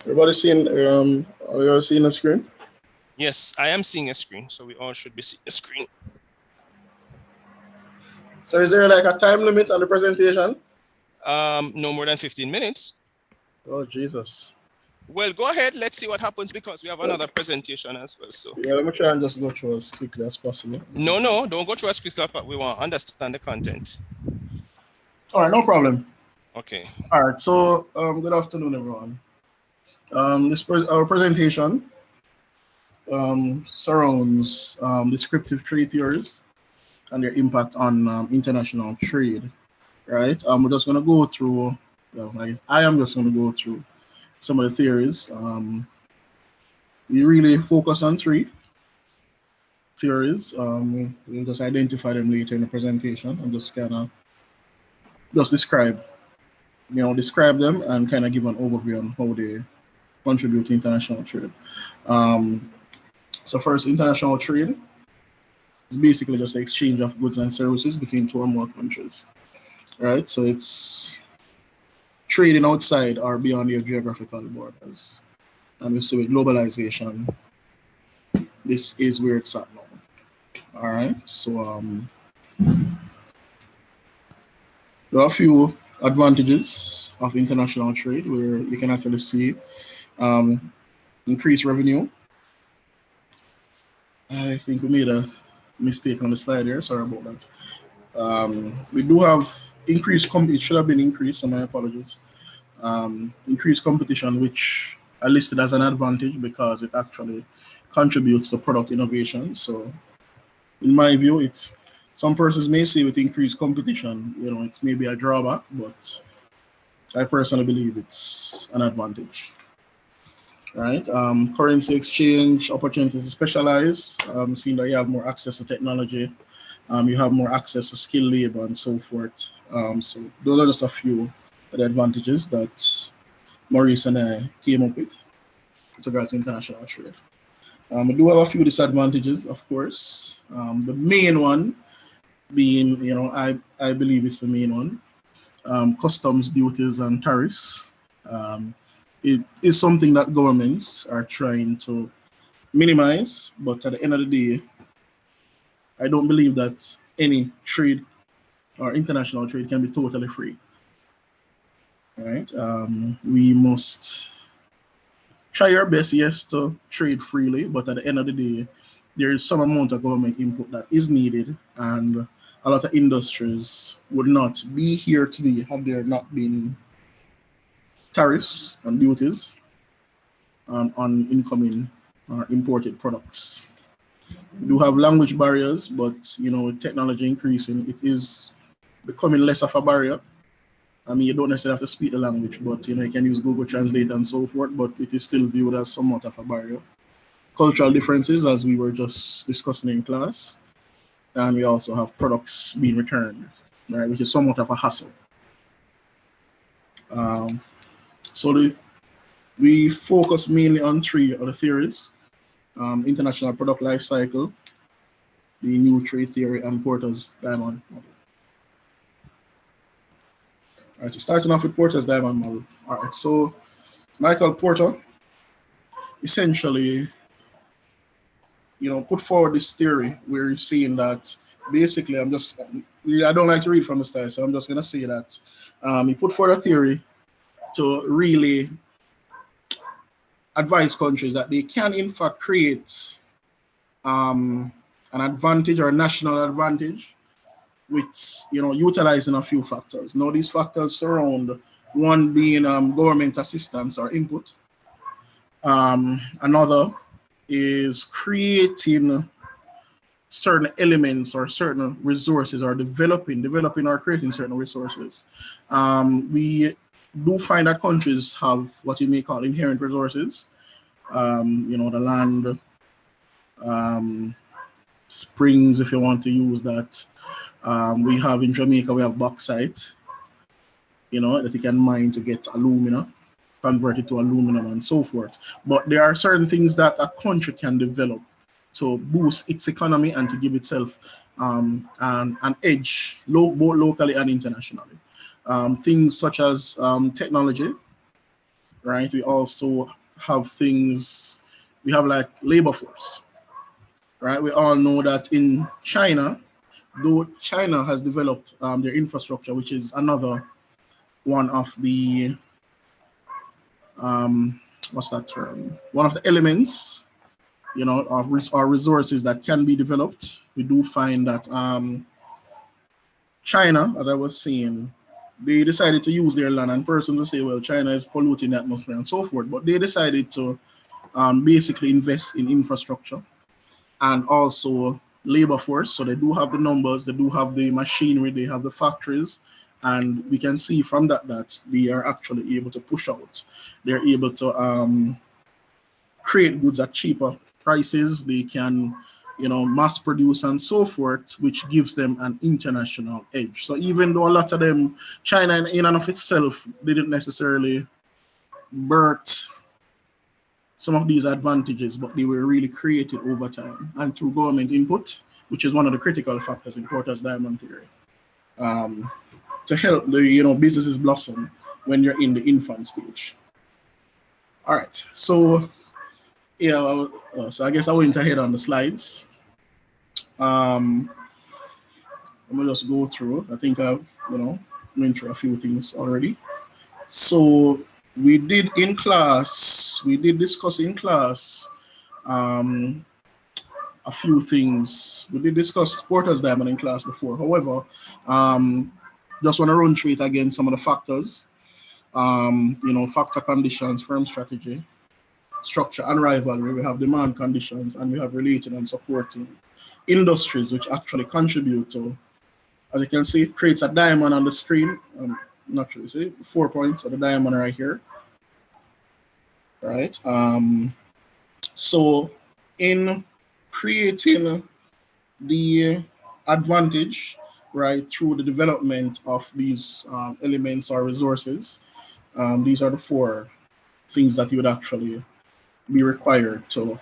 Everybody seeing are you all seeing the screen? Yes, I am seeing a screen, so we all should be seeing a screen. So is there like a time limit on the presentation? No more than 15 minutes. Oh, Jesus. Well, go ahead. Let's see what happens because we have another presentation as well. So yeah, let me try and just go through as quickly as possible. No, don't go through as quickly, but we want to understand the content. All right, no problem. Okay. All right, so good afternoon, everyone. Our presentation surrounds descriptive trade theories and their impact on international trade, right? We're just going to go through, I am just going to go through some of the theories. We really focus on 3 theories. We'll just identify them later in the presentation and just kind of describe them and kind of give an overview on how they contribute to international trade. So first, international trade is basically just the exchange of goods and services between 2 or more countries, right? So it's trading outside or beyond your geographical borders. And we see with globalization, this is where it's at now. All right, so there are a few advantages of international trade where you can actually see increased revenue. I think we made a mistake on the slide here. Sorry about that. We do have increased it should have been increased, so my apologies. Increased competition, which I listed as an advantage because it actually contributes to product innovation. So in my view, some persons may say with increased competition, it's maybe a drawback, but I personally believe it's an advantage. Right? Currency exchange opportunities to specialize, seeing that you have more access to technology, you have more access to skilled labor and so forth. So those are just a few of the advantages that Maurice and I came up with regards to international trade. We do have a few disadvantages, of course. The main one being, I believe it's the main one, customs duties and tariffs. It is something that governments are trying to minimize, but at the end of the day, I don't believe that any trade or international trade can be totally free. Right? We must try our best, yes, to trade freely, but at the end of the day, there is some amount of government input that is needed, and a lot of industries would not be here today had there not been tariffs and duties on incoming or imported products. We do have language barriers, but with technology increasing, it is becoming less of a barrier. I mean, you don't necessarily have to speak the language, but you can use Google Translate and so forth, but it is still viewed as somewhat of a barrier. Cultural differences, as we were just discussing in class, and we also have products being returned, right, which is somewhat of a hassle. So we focus mainly on 3 of the theories: international product life cycle, the new trade theory, and Porter's diamond model. All right, so starting off with Porter's diamond model. All right, so Michael Porter essentially, put forward this theory where he's saying that basically, I don't like to read from the style, so I'm just going to say that he put forward a theory to really advise countries that they can, in fact, create an advantage or a national advantage with, utilizing a few factors. Now, these factors surround one being government assistance or input. Another is creating certain elements or certain resources, or developing or creating certain resources. We do find that countries have what you may call inherent resources. The land, springs, if you want to use that. We have in Jamaica, we have bauxite, that you can mine to get alumina, convert it to aluminum and so forth. But there are certain things that a country can develop to boost its economy and to give itself an edge, both locally and internationally. Things such as technology, right? We also have things, we have like labor force, right? We all know that in China, though China has developed their infrastructure, which is another one of the what's that term? One of the elements, you know, of our resources that can be developed. We do find that China, as I was saying, they decided to use their land, and persons will say, well, China is polluting the atmosphere and so forth, but they decided to basically invest in infrastructure and also labor force. So they do have the numbers, they do have the machinery, they have the factories, and we can see from that that they are actually able to push out. They're able to create goods at cheaper prices. They can, you know, mass produce and so forth, which gives them an international edge. So even though a lot of them, China in and of itself didn't necessarily birth some of these advantages, but they were really created over time and through government input, which is one of the critical factors in Porter's diamond theory, to help the, you know, businesses blossom when you're in the infant stage. All right, so yeah, so I guess I went ahead on the slides. I'm gonna just go through. I think I've, you know, went through a few things already. So we did discuss in class a few things. We did discuss Porter's diamond in class before. However, just want to run through it again, some of the factors. You know, factor conditions, firm strategy, structure and rivalry. We have demand conditions, and we have related and supporting industries, which actually contribute to, as you can see, it creates a diamond on the screen. Not sure you see 4 points of the diamond right here. Right. So in creating the advantage, right, through the development of these elements or resources, these are the 4 things that you would actually be required to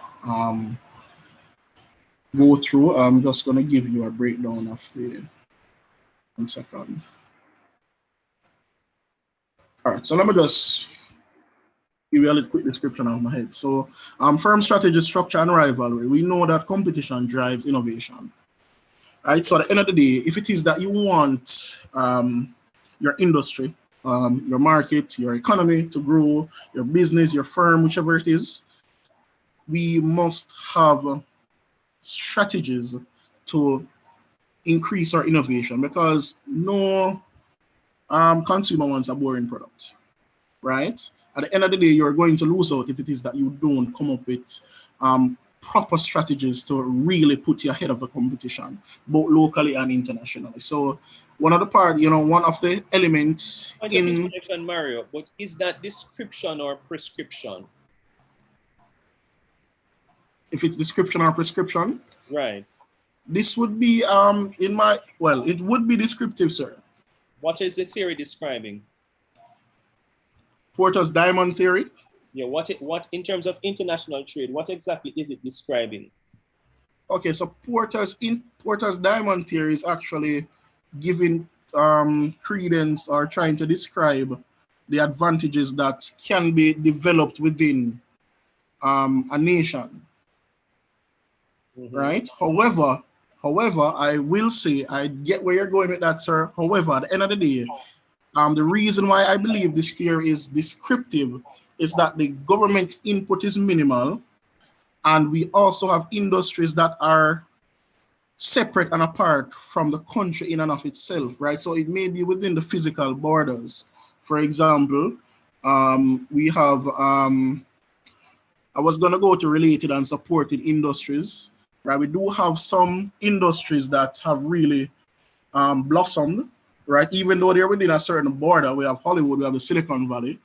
go through. I'm just going to give you a breakdown of the, 1 second. All right, so let me just give you a little quick description of my head. So firm strategy, structure, and rivalry. We know that competition drives innovation. Right, so at the end of the day, if it is that you want your industry, your market, your economy to grow, your business, your firm, whichever it is, we must have strategies to increase our innovation, because no consumer wants a boring product, right? At the end of the day, you're going to lose out if it is that you don't come up with proper strategies to really put you ahead of the competition, both locally and internationally. So one of the part, you know, one of the elements in Mario, but is that description or prescription? If it's description or prescription, right? This would be in my, well, it would be descriptive, sir. What is the theory describing? Porter's diamond theory. Yeah, what in terms of international trade, what exactly is it describing? Okay, so Porter's diamond theory is actually giving credence or trying to describe the advantages that can be developed within a nation. Mm-hmm. Right? However, I will say, I get where you're going with that, sir. However, at the end of the day, the reason why I believe this theory is descriptive is that the government input is minimal, and we also have industries that are separate and apart from the country in and of itself, right? So it may be within the physical borders. For example, we have, I was going to go to related and supported industries, right? We do have some industries that have really blossomed, right? Even though they're within a certain border, we have Hollywood, we have the Silicon Valley.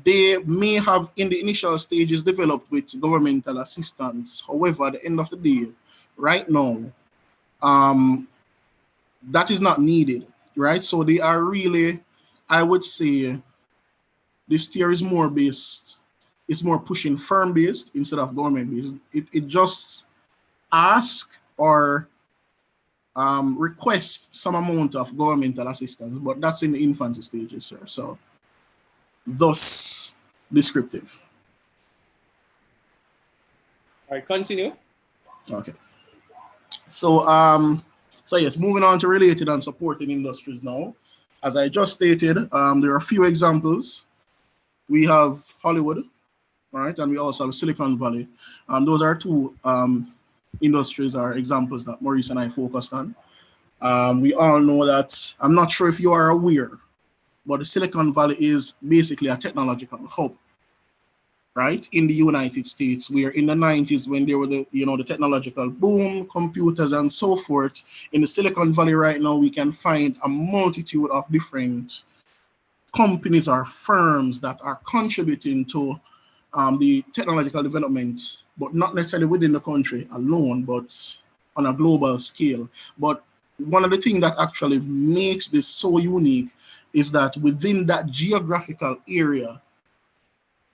They may have in the initial stages developed with governmental assistance. However, at the end of the day, right now, that is not needed, right? So they are really, I would say, this theory is more based, it's more pushing firm based instead of government based. It just asks or requests some amount of governmental assistance, but that's in the infancy stages, sir. So thus descriptive. All right, continue. Okay. So so yes, moving on to related and supporting industries now. As I just stated, there are a few examples. we have Hollywood, right? And we also have Silicon Valley. Those are two industries or examples that Maurice and I focused on. We all know that, I'm not sure if you are aware, but the Silicon Valley is basically a technological hub, right? In the United States, where in the 90s, when there were the technological boom, computers and so forth, in the Silicon Valley right now, we can find a multitude of different companies or firms that are contributing to the technological development, but not necessarily within the country alone, but on a global scale. But one of the things that actually makes this so unique is that within that geographical area,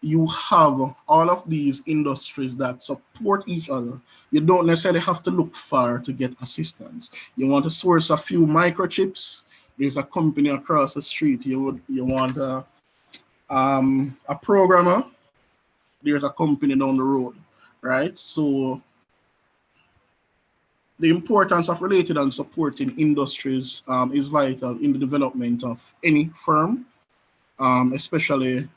you have all of these industries that support each other. You don't necessarily have to look far to get assistance. You want to source a few microchips, there's a company across the street. You want a programmer, there's a company down the road, right? So the importance of related and supporting industries is vital in the development of any firm, especially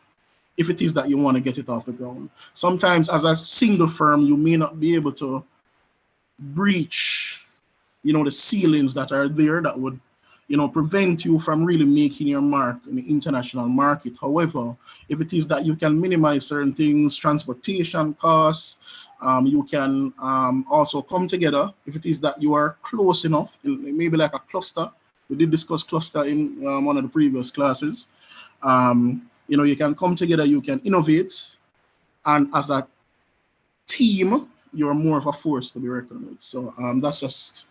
if it is that you want to get it off the ground. Sometimes as a single firm, you may not be able to breach, the ceilings that are there that would, prevent you from really making your mark in the international market. However, if it is that you can minimize certain things, transportation costs, you can also come together. If it is that you are close enough, maybe like a cluster. We did discuss cluster in one of the previous classes. You can come together, you can innovate, and as a team, you're more of a force to be reckoned with. So that's just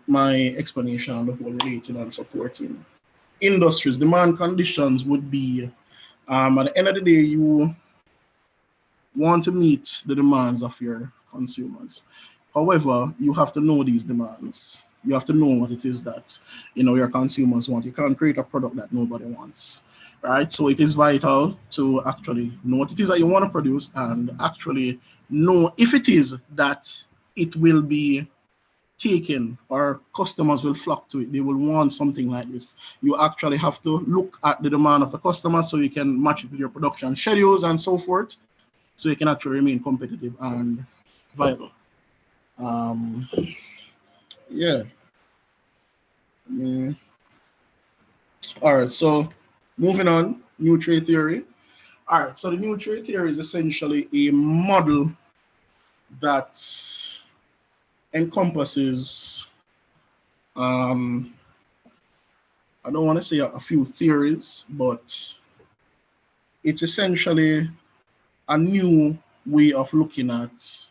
my explanation on the whole related and supporting industries. Demand conditions would be, at the end of the day, you want to meet the demands of your consumers. However, you have to know these demands. You have to know what it is that your consumers want. You can't create a product that nobody wants, right? So it is vital to actually know what it is that you want to produce and actually know if it is that it will be taken or customers will flock to it. They will want something like this. You actually have to look at the demand of the customer so you can match it with your production schedules and so forth, so you can actually remain competitive and viable. Yeah. All right, so moving on, new trade theory. All right, so the new trade theory is essentially a model that encompasses, I don't want to say a few theories, but it's essentially a new way of looking at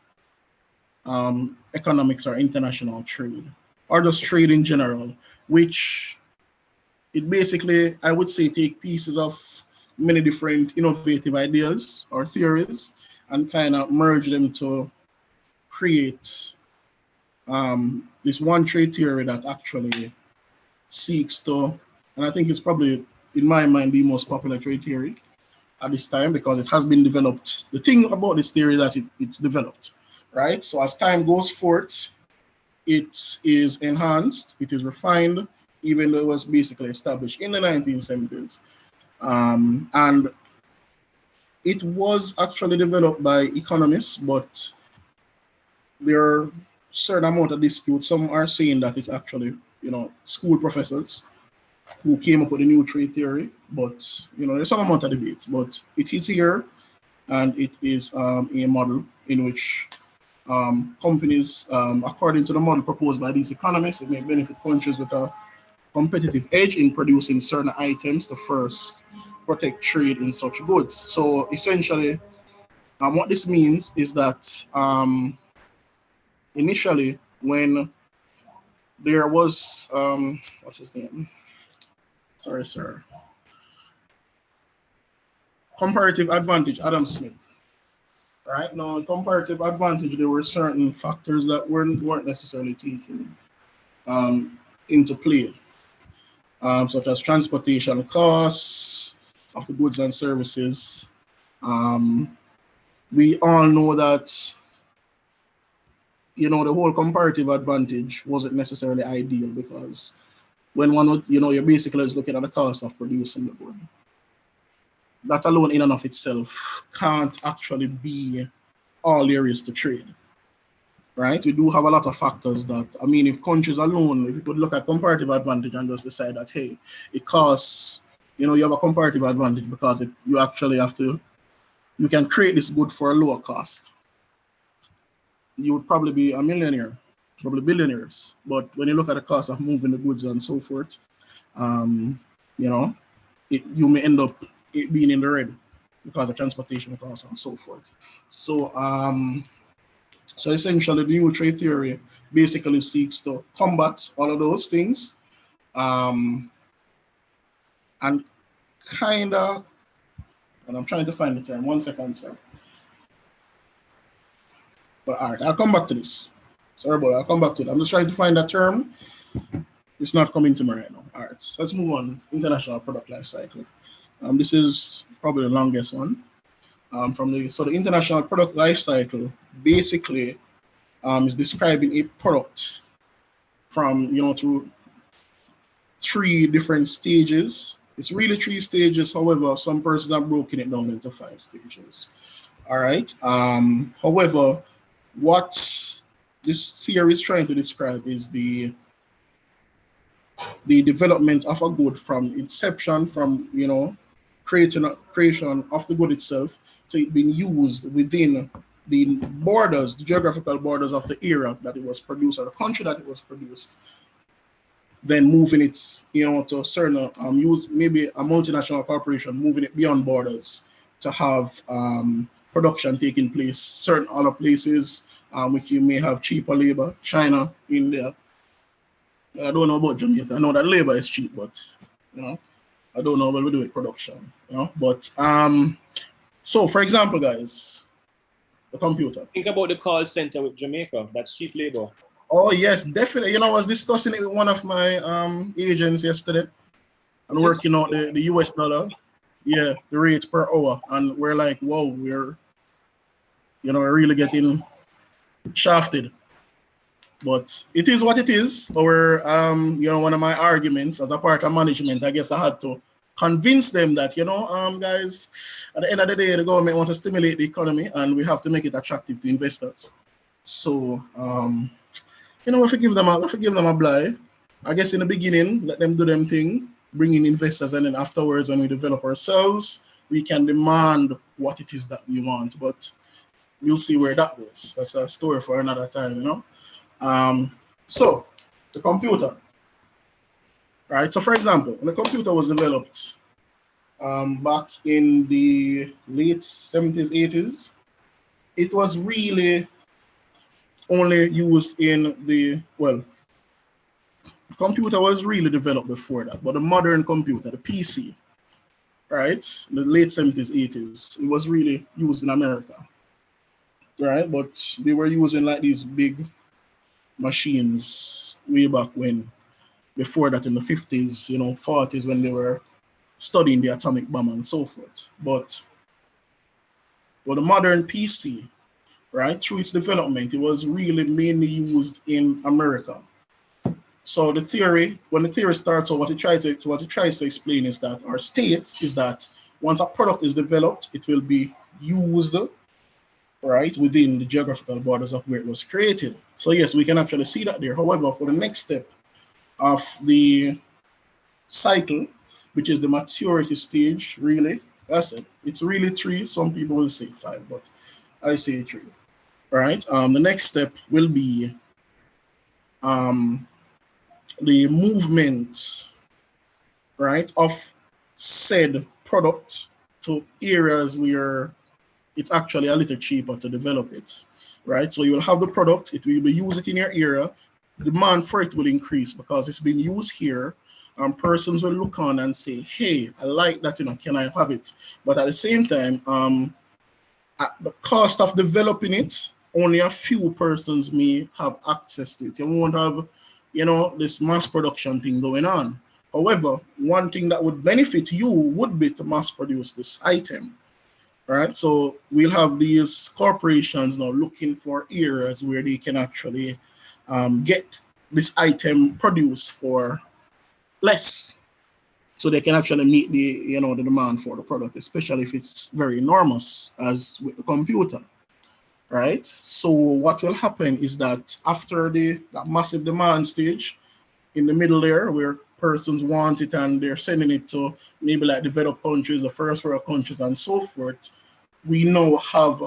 economics or international trade, or just trade in general, which it basically, I would say, take pieces of many different innovative ideas or theories and kind of merge them to create this one trade theory that actually seeks to, and I think it's probably, in my mind, the most popular trade theory at this time because it has been developed. The thing about this theory is that it's developed, right? So as time goes forth, it is enhanced, it is refined, even though it was basically established in the 1970s. And it was actually developed by economists, but there are certain amount of disputes. Some are saying that it's actually, school professors who came up with the new trade theory, but there's some amount of debate. But it is here, and it is a model in which companies, according to the model proposed by these economists, it may benefit countries with a competitive edge in producing certain items to first protect trade in such goods. So essentially, what this means is that initially, when there was, what's his name? Sorry, sir. Comparative advantage, Adam Smith. Right now, comparative advantage, there were certain factors that weren't necessarily taken into play, such as transportation costs of the goods and services. We all know that the whole comparative advantage wasn't necessarily ideal because when one would, you're basically just looking at the cost of producing the good. that alone in and of itself can't actually be all there is to trade, right? We do have a lot of factors that, I mean, if countries alone, if you could look at comparative advantage and just decide that, hey, it costs, you have a comparative advantage because you actually have to, you can create this good for a lower cost. You would probably be a millionaire, probably billionaires. But when you look at the cost of moving the goods and so forth, you may end up being in the red because of transportation costs and so forth. So, so essentially, the new trade theory basically seeks to combat all of those things, and kind of, and I'm trying to find the term. 1 second, sir. But all right, I'll come back to this. Sorry, but I'll come back to it. I'm just trying to find that term. It's not coming to me right now. All right, so let's move on. International product life cycle. This is probably the longest one. So the international product life cycle basically is describing a product from through 3 different stages. It's really 3 stages. However, some persons have broken it down into 5 stages. All right. However, what this theory is trying to describe is the development of a good from inception, from creation of the good itself, to it being used within the borders, the geographical borders of the era that it was produced, or the country that it was produced. Then moving it, to a certain use, maybe a multinational corporation moving it beyond borders to have production taking place certain other places, which you may have cheaper labor, China, India. I don't know about Jamaica. I know that labor is cheap, but I don't know what we do with production. But so for example, guys, the computer. Think about the call center with Jamaica. That's cheap labor. Oh yes, definitely. I was discussing it with one of my agents yesterday, and working out the US dollar, the rates per hour, and we're like, whoa, we're really getting shafted. But it is what it is. Or one of my arguments as a part of management, I guess I had to convince them that guys, at the end of the day, the government wants to stimulate the economy, and we have to make it attractive to investors. So we have to give them a bly. I guess in the beginning, let them do them thing, bring in investors, and then afterwards, when we develop ourselves, we can demand what it is that we want. But we'll see where that goes. That's a story for another time, So the computer, right? So for example, when the computer was developed back in the late 70s, 80s, it was really only used in computer was really developed before that, but the modern computer, the PC, right, the late 70s, 80s, it was really used in America, right? But they were using like these big machines way back when, before that in the 50s, 40s, when they were studying the atomic bomb and so forth. But the modern PC, right, through its development, it was really mainly used in America. So the theory, when the theory starts, or what it tries to explain is that, or states, is that once a product is developed, it will be used, right, within the geographical borders of where it was created. So yes, we can actually see that there. However, for the next step of the cycle, which is the maturity stage, really, that's it. It's really 3. Some people will say 5, but I say 3. Right. The next step will be the movement, right, of said product to areas where it's actually a little cheaper to develop it, right? So you will have the product, it will be used in your area, demand for it will increase because it's been used here, and persons will look on and say, hey, I like that, can I have it? But at the same time, at the cost of developing it, only a few persons may have access to it. You won't have, this mass production thing going on. However, one thing that would benefit you would be to mass produce this item, right? So we'll have these corporations now looking for areas where they can actually get this item produced for less, so they can actually meet the the demand for the product, especially if it's very enormous, as with the computer, right? So what will happen is that after that massive demand stage, in the middle there, where persons want it and they're sending it to maybe like developed countries or first world countries and so forth, we now have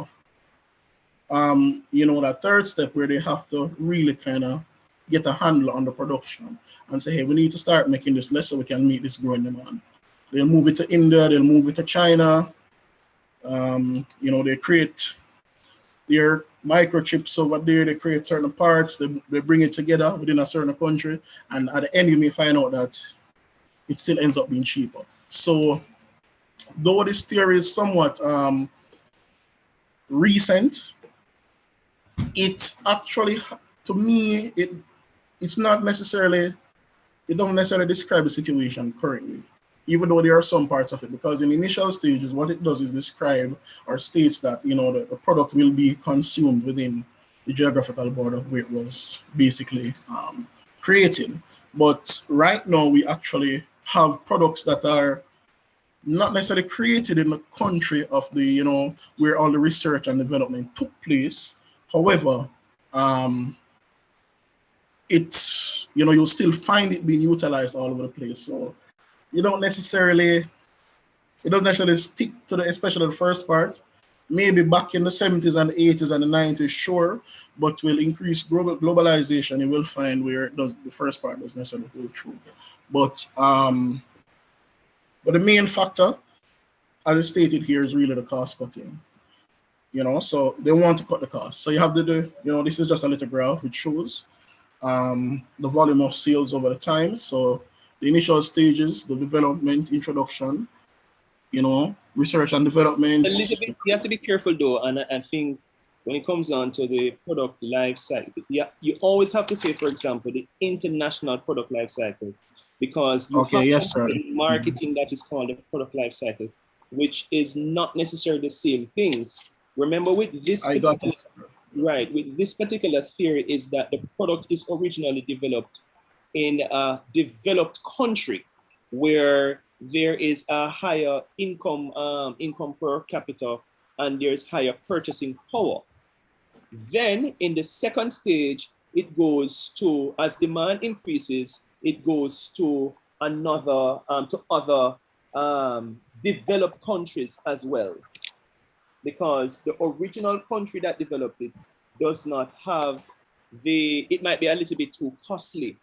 that third step where they have to really kind of get a handle on the production and say, hey, we need to start making this less so we can meet this growing demand. They'll move it to India, they'll move it to China. They create their microchips over there, they create certain parts, they bring it together within a certain country, and at the end you may find out that it still ends up being cheaper. So though this theory is somewhat recent, it's actually, to me, it doesn't necessarily describe the situation currently, even though there are some parts of it, because in initial stages, what it does is describe or states that the product will be consumed within the geographical border where it was basically created. But right now, we actually have products that are not necessarily created in the country of the where all the research and development took place. However, it's you'll still find it being utilized all over the place. So it doesn't necessarily stick to especially the first part. Maybe back in the 70s and the 80s and the 90s, sure, but will increase globalization. You will find where the first part doesn't necessarily go through. But the main factor, as I stated here, is really the cost cutting. So they want to cut the cost. So you have this is just a little graph which shows the volume of sales over the time. So the initial stages, the development, introduction, research and development. A little bit, you have to be careful though, and I think when it comes down to the product life cycle, you always have to say, for example, the international product life cycle, because you have marketing that is called the product life cycle, which is not necessarily the same things. Remember, with this with this particular theory is that the product is originally developed in a developed country where there is a higher income per capita and there's higher purchasing power. Then in the second stage, it goes to, as demand increases, it goes to other developed countries as well, because the original country that developed it does not have it might be a little bit too costly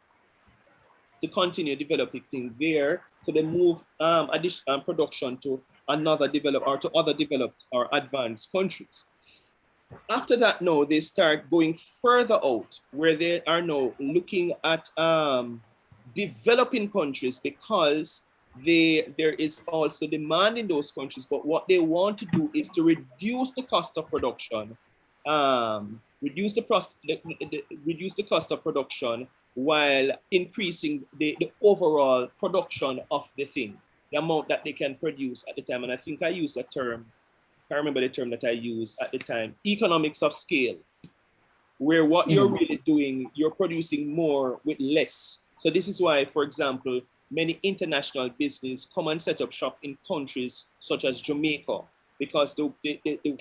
to continue developing things there, so they move additional production to other developed or advanced countries. After that, now they start going further out, where they are now looking at developing countries, because there is also demand in those countries. But what they want to do is to reduce the cost of production, reduce the cost of production while increasing the overall production of the thing, the amount that they can produce at the time. And I think I used a term, I can't remember the term that I used at the time, economics of scale, where what you're really doing, you're producing more with less. So this is why, for example, many international business come and set up shop in countries such as Jamaica, because the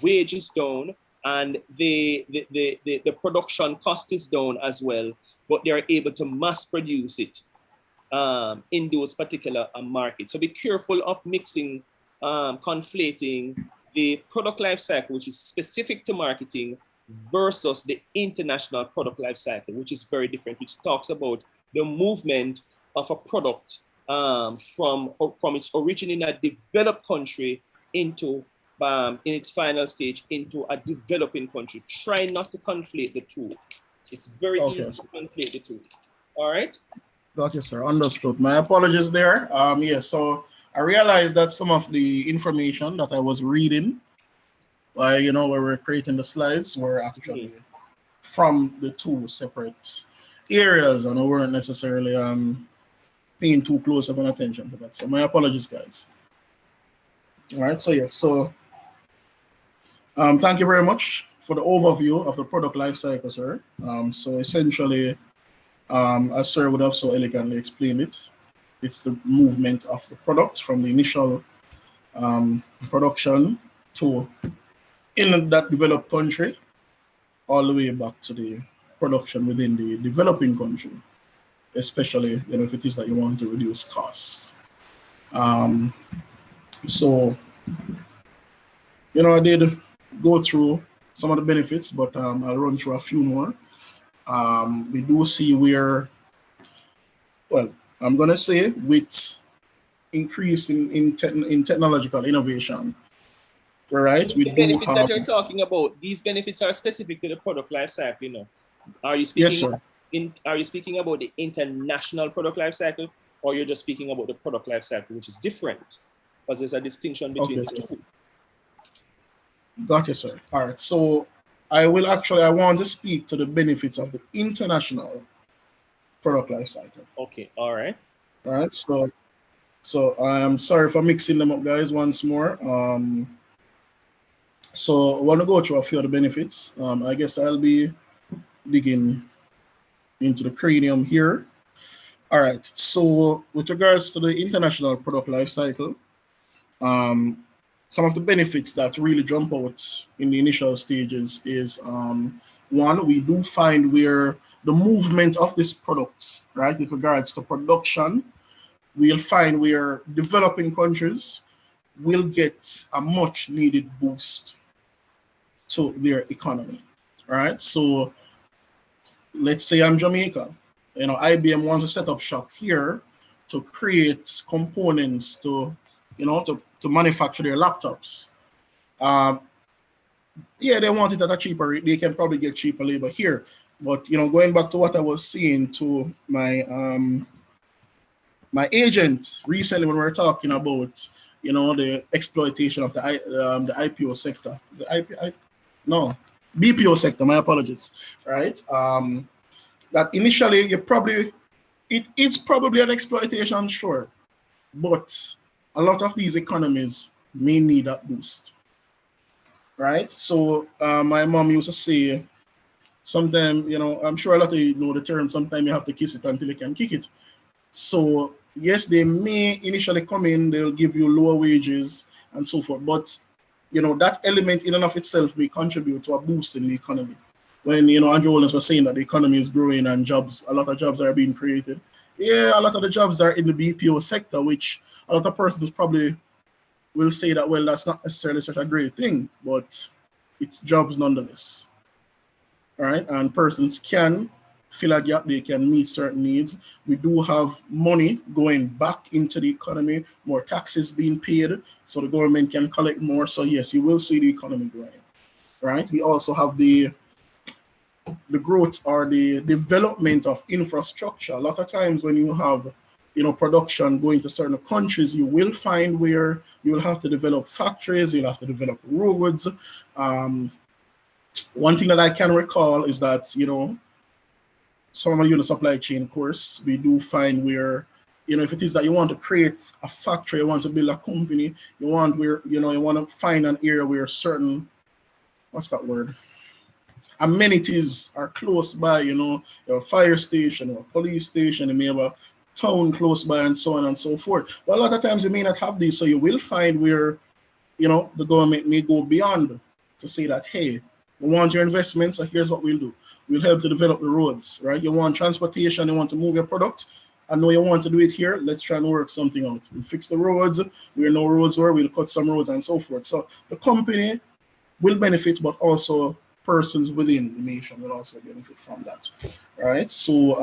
wage is down and the production cost is down as well, but they are able to mass produce it in those particular markets. So be careful of mixing, conflating the product life cycle, which is specific to marketing, versus the international product life cycle, which is very different, which talks about the movement of a product from its origin in a developed country into in its final stage into a developing country. Try not to conflate the two. It's very easy to conflate the two. All right? Got you, sir. Understood. My apologies there. So I realized that some of the information that I was reading, where we were creating the slides, were actually from the two separate areas, and I weren't necessarily paying too close of an attention to that. So my apologies, guys. All right. So yes. So thank you very much for the overview of the product life cycle, sir. So essentially, as sir would have so elegantly explained it, it's the movement of the product from the initial production to in that developed country, all the way back to the production within the developing country, especially if it is that you want to reduce costs. So I did go through some of the benefits, but I'll run through a few more. We do see where, well, I'm gonna say with increase in technological innovation, right? We The do benefits that have. you're talking about, these benefits are specific to the product life cycle, Are you speaking Yes, sir. Are you speaking about the international product life cycle, or you're just speaking about the product life cycle, which is different? But there's a distinction between the two. Got you, sir. All right. So I want to speak to the benefits of the international product life cycle. Okay. All right. All right. So I'm sorry for mixing them up, guys, once more. So I want to go through a few of the benefits. I guess I'll be digging into the cranium here. All right. So with regards to the international product life cycle, some of the benefits that really jump out in the initial stages is one, we do find where the movement of this product, right, with regards to production, we'll find where developing countries will get a much needed boost to their economy, right? So let's say I'm Jamaica, IBM wants to set up shop here to create components to manufacture their laptops. Yeah, they want it at a cheaper rate. They can probably get cheaper labor here. But going back to what I was saying to my my agent recently when we were talking about the exploitation of the IPO sector, BPO sector. My apologies. Right. That initially it's probably an exploitation, sure, but a lot of these economies may need that boost, right? So my mom used to say, sometimes, I'm sure a lot of you know the term, sometimes you have to kiss it until you can kick it. So yes, they may initially come in, they'll give you lower wages and so forth, but that element in and of itself may contribute to a boost in the economy. When Andrew Williams was saying that the economy is growing and a lot of jobs are being created. Yeah, a lot of the jobs are in the BPO sector, which a lot of persons probably will say that, well, that's not necessarily such a great thing, but it's jobs nonetheless. All right, and persons can fill a gap, they can meet certain needs. We do have money going back into the economy, more taxes being paid, so the government can collect more. So yes, you will see the economy growing. Right? We also have the growth or the development of infrastructure. A lot of times when you have production going to certain countries, you will find where you will have to develop factories, you'll have to develop roads. One thing that I can recall is that some of you in the supply chain course, we do find where if it is that you want to create a factory, you want to build a company, you want to find an area where certain, what's that word, amenities are close by, a fire station or a police station, you may have a town close by and so on and so forth. But a lot of times you may not have these, so you will find where the government may go beyond to say that, hey, we want your investment, so here's what we'll do. We'll help to develop the roads, right? You want transportation, you want to move your product, I know you want to do it here, let's try and work something out. We'll fix the roads, where no roads were, we'll cut some roads and so forth. So the company will benefit, but also persons within the nation will also benefit from that, right? So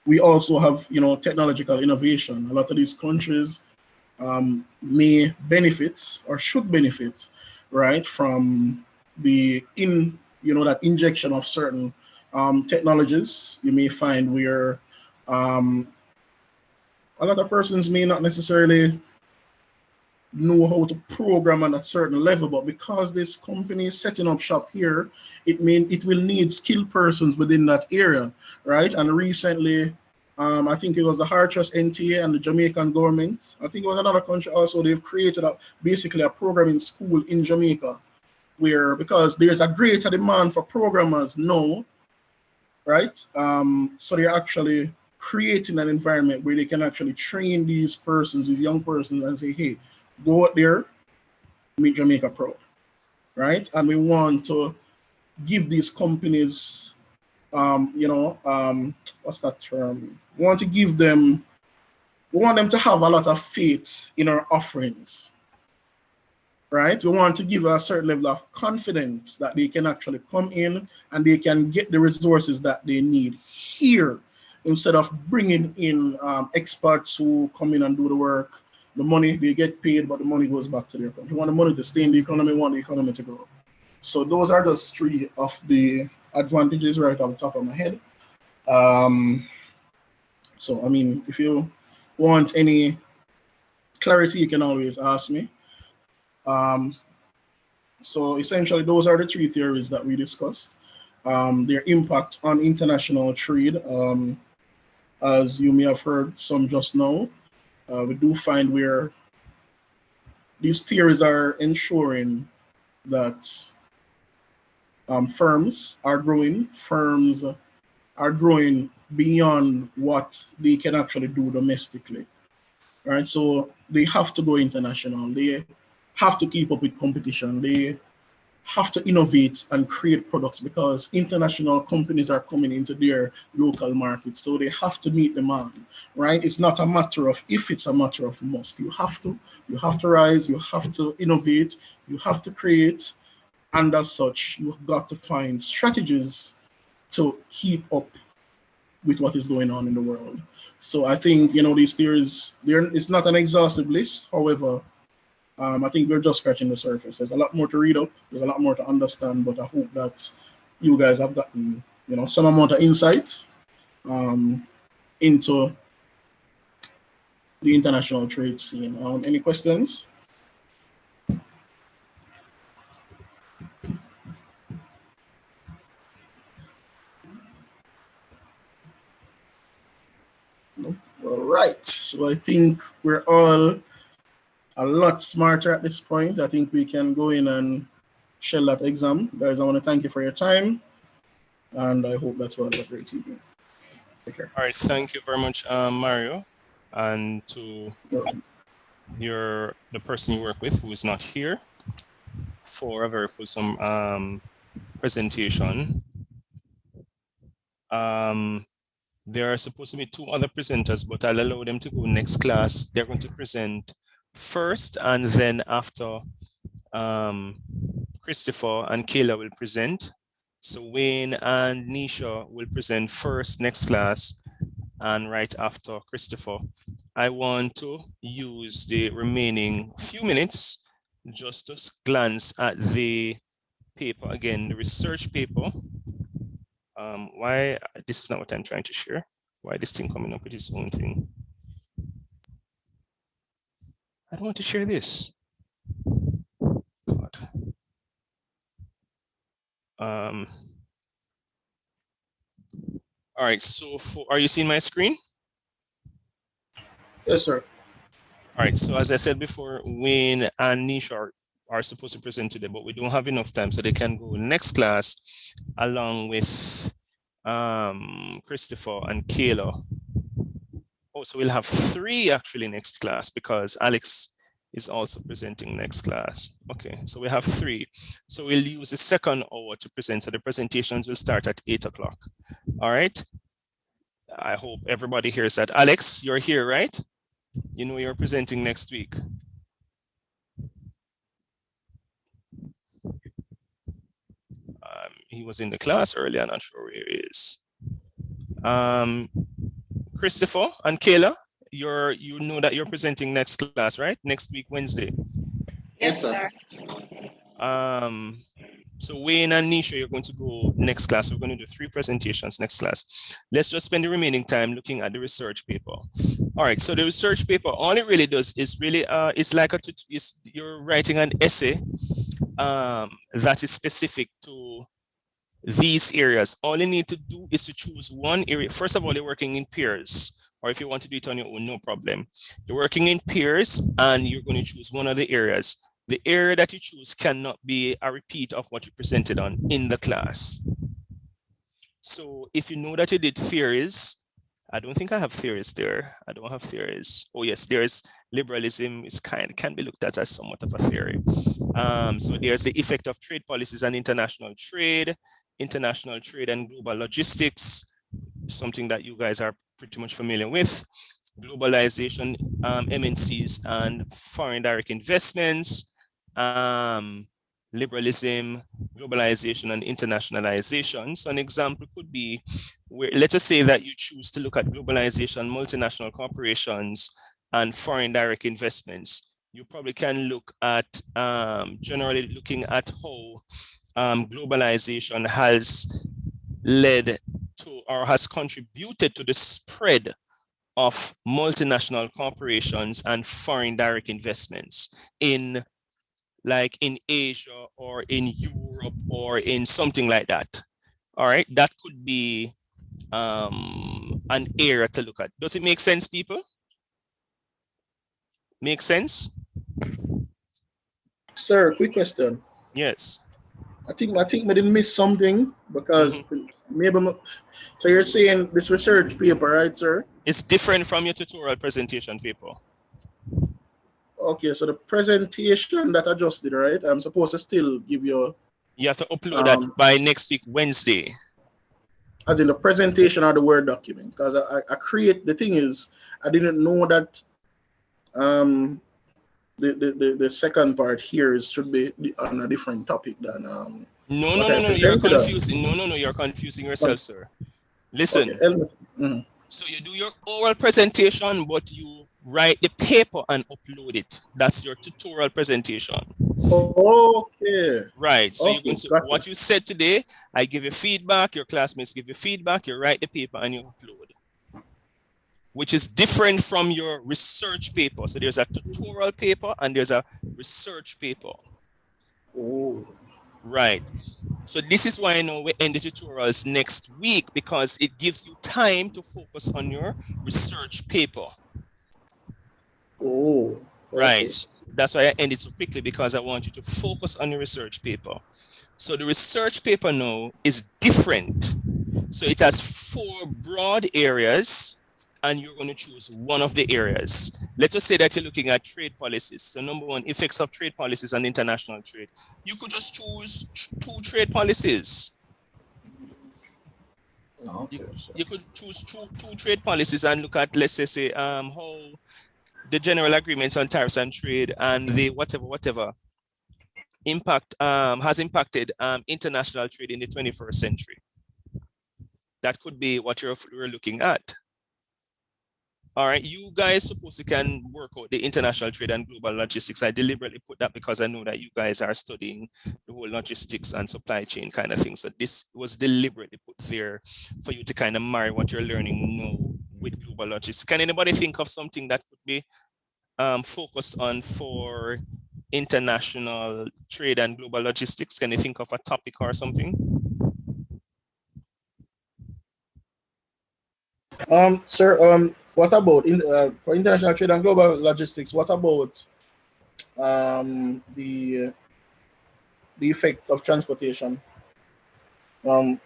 we also have, technological innovation. A lot of these countries may benefit or should benefit, right, from that injection of certain technologies. You may find where a lot of persons may not necessarily know how to program at a certain level, but because this company is setting up shop here, it will need skilled persons within that area, right? And recently, I think it was the Hartrust NTA and the Jamaican government, I think it was another country also, they've created basically a programming school in Jamaica, where, because there's a greater demand for programmers now, right? So they're actually creating an environment where they can actually train these persons, these young persons, and say, hey, go out there, make Jamaica proud, right? And we want to give these companies, what's that term? We want them to have a lot of faith in our offerings, right? We want to give a certain level of confidence that they can actually come in and they can get the resources that they need here, instead of bringing in experts who come in and do the work. The money, they get paid, but the money goes back to their country. We want the money to stay in the economy, we want the economy to grow. So those are just 3 of the advantages right off the top of my head. So, I mean, if you want any clarity, you can always ask me. So essentially, those are the 3 theories that we discussed. Their impact on international trade, as you may have heard some just now, we do find where these theories are ensuring that firms are growing beyond what they can actually do domestically, right? So they have to go international. They have to keep up with competition. They have to innovate and create products because international companies are coming into their local markets. So they have to meet demand, right? It's not a matter of if, it's a matter of must. You have to rise, you have to innovate, you have to create. And as such, you've got to find strategies to keep up with what is going on in the world. So I think, these theories, it's not an exhaustive list. However, I think we're just scratching the surface. There's a lot more to read up. There's a lot more to understand, but I hope that you guys have gotten, some amount of insight into the international trade scene. Any questions? No? All right. So I think we're all a lot smarter at this point. I think we can go in and shell that exam. Guys, I want to thank you for your time, and I hope that's all a great evening. Take care. All right, thank you very much, Mario, and to the person you work with who is not here, for a very fulsome presentation. There are supposed to be 2 other presenters, but I'll allow them to go next class. They're going to present first, and then after Christopher and Kayla will present. So Wayne and Nisha will present first next class, and right after Christopher. I want to use the remaining few minutes just to glance at the paper again, the research paper. Why this is not what I'm trying to share? Why this thing coming up with its own thing? I don't want to share this. God. All right, so are you seeing my screen? Yes, sir. All right, so as I said before, Wayne and Nisha are supposed to present today, but we don't have enough time, so they can go next class along with Christopher and Kayla. Oh, so we'll have 3 actually next class because Alex is also presenting next class. Okay, so we have 3. So we'll use the second hour to present. So the presentations will start at 8 o'clock. All right. I hope everybody hears that. Alex, you're here, right? You know you're presenting next week. He was in the class earlier, I'm not sure where he is. Christopher and Kayla, you know that you're presenting next class, right? Next week, Wednesday. Yes, sir. So Wayne and Nisha, you're going to go next class. We're going to do 3 presentations next class. Let's just spend the remaining time looking at the research paper. All right, so the research paper, all it really does is really, it's like you're writing an essay that is specific to these areas. All you need to do is to choose one area. First of all, you're working in pairs, or if you want to do it on your own, no problem. You're working in pairs and you're going to choose one of the areas. The area that you choose cannot be a repeat of what you presented on in the class. So if you know that you did theories I don't think I have theories there. I don't have theories. Oh yes, there's liberalism is can be looked at as somewhat of a theory. So there's the effect of trade policies on international trade and global logistics, something that you guys are pretty much familiar with. Globalization, MNCs and foreign direct investments, liberalism, globalization, and internationalization. So an example could be where, let us say that you choose to look at globalization, multinational corporations, and foreign direct investments. You probably can look at generally looking at how globalization has led to or has contributed to the spread of multinational corporations and foreign direct investments in Asia or in Europe or in something like that. All right, that could be an area to look at. Does it make sense, people? Make sense? Sir, quick question. Yes. I think I didn't miss something because maybe. So you're saying this research paper, right, sir? It's different from your tutorial presentation paper. Okay, so the presentation that I just did, right? I'm supposed to still give you. You have to upload that by next week, Wednesday. As in the presentation or the Word document, because I create, the thing is, I didn't know that the second part here should be on a different topic than No, you're confusing. No, you're confusing yourself, sir. Listen. Okay. So you do your oral presentation, but you write the paper and upload it. That's your tutorial presentation. Okay. Right. So okay, what you said today, I give you feedback, your classmates give you feedback, you write the paper and you upload, which is different from your research paper. So there's a tutorial paper and there's a research paper. Oh. Right. So this is why I know we end the tutorials next week, because it gives you time to focus on your research paper. Oh. Okay. Right. That's why I end it so quickly, because I want you to focus on your research paper. So the research paper now is different. So it has 4 broad areas, and you're going to choose one of the areas. Let us say that you're looking at trade policies. So number 1, effects of trade policies on international trade. You could just choose 2 trade policies. Okay, you could choose two trade policies and look at, let's say how the general agreements on tariffs and trade and the whatever impact has impacted international trade in the 21st century. That could be what you're looking at. All right, you guys supposed to can work out the international trade and global logistics. I deliberately put that because I know that you guys are studying the whole logistics and supply chain kind of thing. So this was deliberately put there for you to kind of marry what you're learning now with global logistics. Can anybody think of something that could be focused on for international trade and global logistics? Can you think of a topic or something? Sir, what about for international trade and global logistics? What about the effect of transportation? But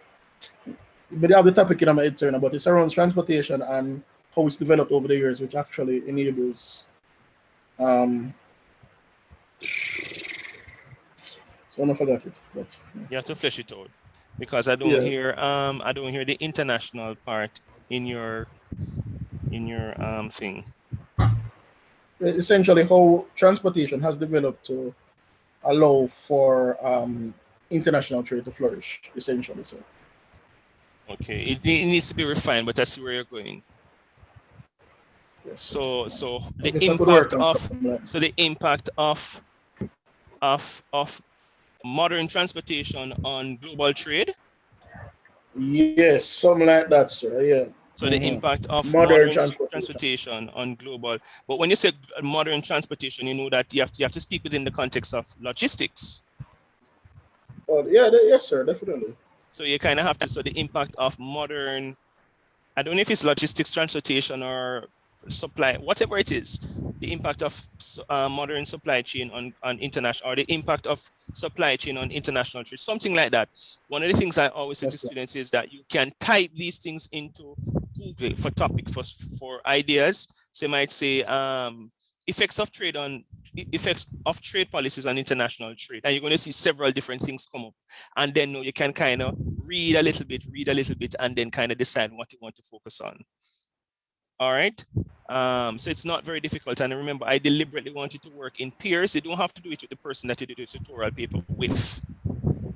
I have the topic in my head, sir, but it's around transportation and how it's developed over the years, which actually enables. So I forgot it, but you have to flesh it out because I don't hear the international part in your thing. Essentially, how transportation has developed to allow for international trade to flourish, essentially, sir. Okay, it needs to be refined, but I see where you're going. Yes. So the impact of modern transportation on global trade. Yes, something like that, sir. Yeah. So the impact of modern transportation on global. But when you say modern transportation, you know that you have to speak within the context of logistics. Yes, sir, definitely. So you kind of have to. So the impact of modern, I don't know if it's logistics, transportation, or supply, whatever it is, the impact of modern supply chain on international, or the impact of supply chain on international trade, something like that. One of the things I always say to students is that you can type these things into Google for topic for ideas. So you might say effects of trade policies on international trade, and you're going to see several different things come up. And then you can kind of read a little bit, and then kind of decide what you want to focus on. All right. So it's not very difficult. And remember, I deliberately want you to work in peers. You don't have to do it with the person that you do the tutorial paper with.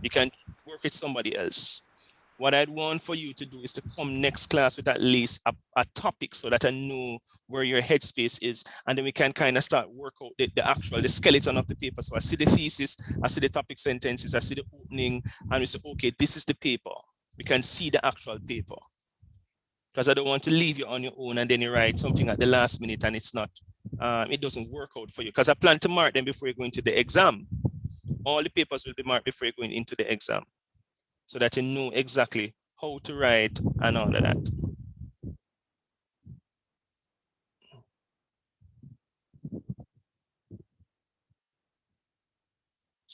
You can work with somebody else. What I'd want for you to do is to come next class with at least a topic so that I know where your headspace is. And then we can kind of start work out the skeleton of the paper. So I see the thesis, I see the topic sentences, I see the opening, and we say, okay, this is the paper. We can see the actual paper. Because I don't want to leave you on your own and then you write something at the last minute and it's not, it doesn't work out for you. Because I plan to mark them before you go into the exam. All the papers will be marked before you're going into the exam, so that you know exactly how to write and all of that.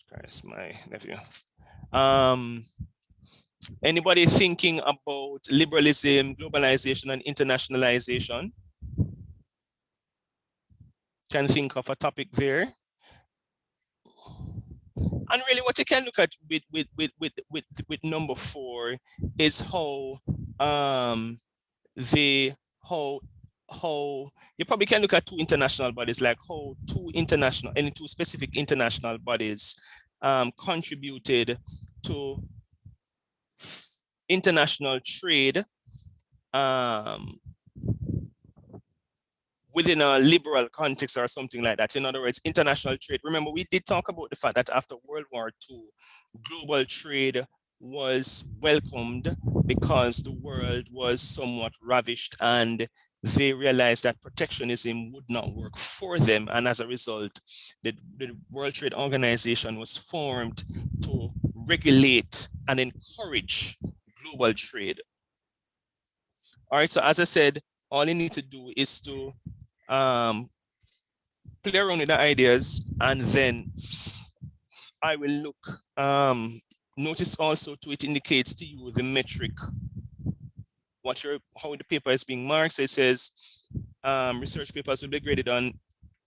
Christ, my nephew. Anybody thinking about liberalism, globalization, and internationalization? Can think of a topic there. And really what you can look at with number 4 is how you probably can look at two international bodies, like how two specific international bodies contributed to international trade within a liberal context or something like that. In other words, international trade. Remember, we did talk about the fact that after World War II, global trade was welcomed because the world was somewhat ravished and they realized that protectionism would not work for them. And as a result, the World Trade Organization was formed to regulate and encourage global trade. All right, so as I said, all you need to do is to play around with the ideas, and then I will look. Notice also too, it indicates to you the metric, how the paper is being marked. So it says research papers will be graded on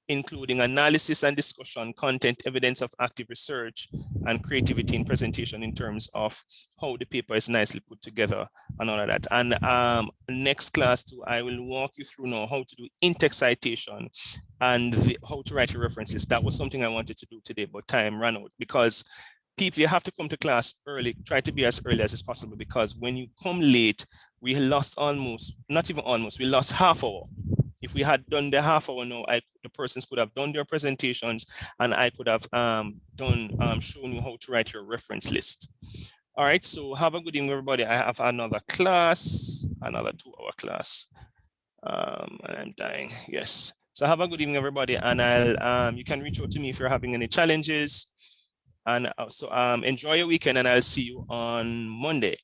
including analysis and discussion, content, evidence of active research, and creativity in presentation in terms of how the paper is nicely put together and all of that. And next class too, I will walk you through now how to do in-text citation and how to write your references. That was something I wanted to do today, but time ran out because people, you have to come to class early, try to be as early as possible, because when you come late, we lost we lost half hour. If we had done the half hour now, the persons could have done their presentations and I could have shown you how to write your reference list. All right, so have a good evening, everybody. I have another class, another 2-hour class. I'm dying, yes. So have a good evening, everybody. And you can reach out to me if you're having any challenges. And so enjoy your weekend and I'll see you on Monday.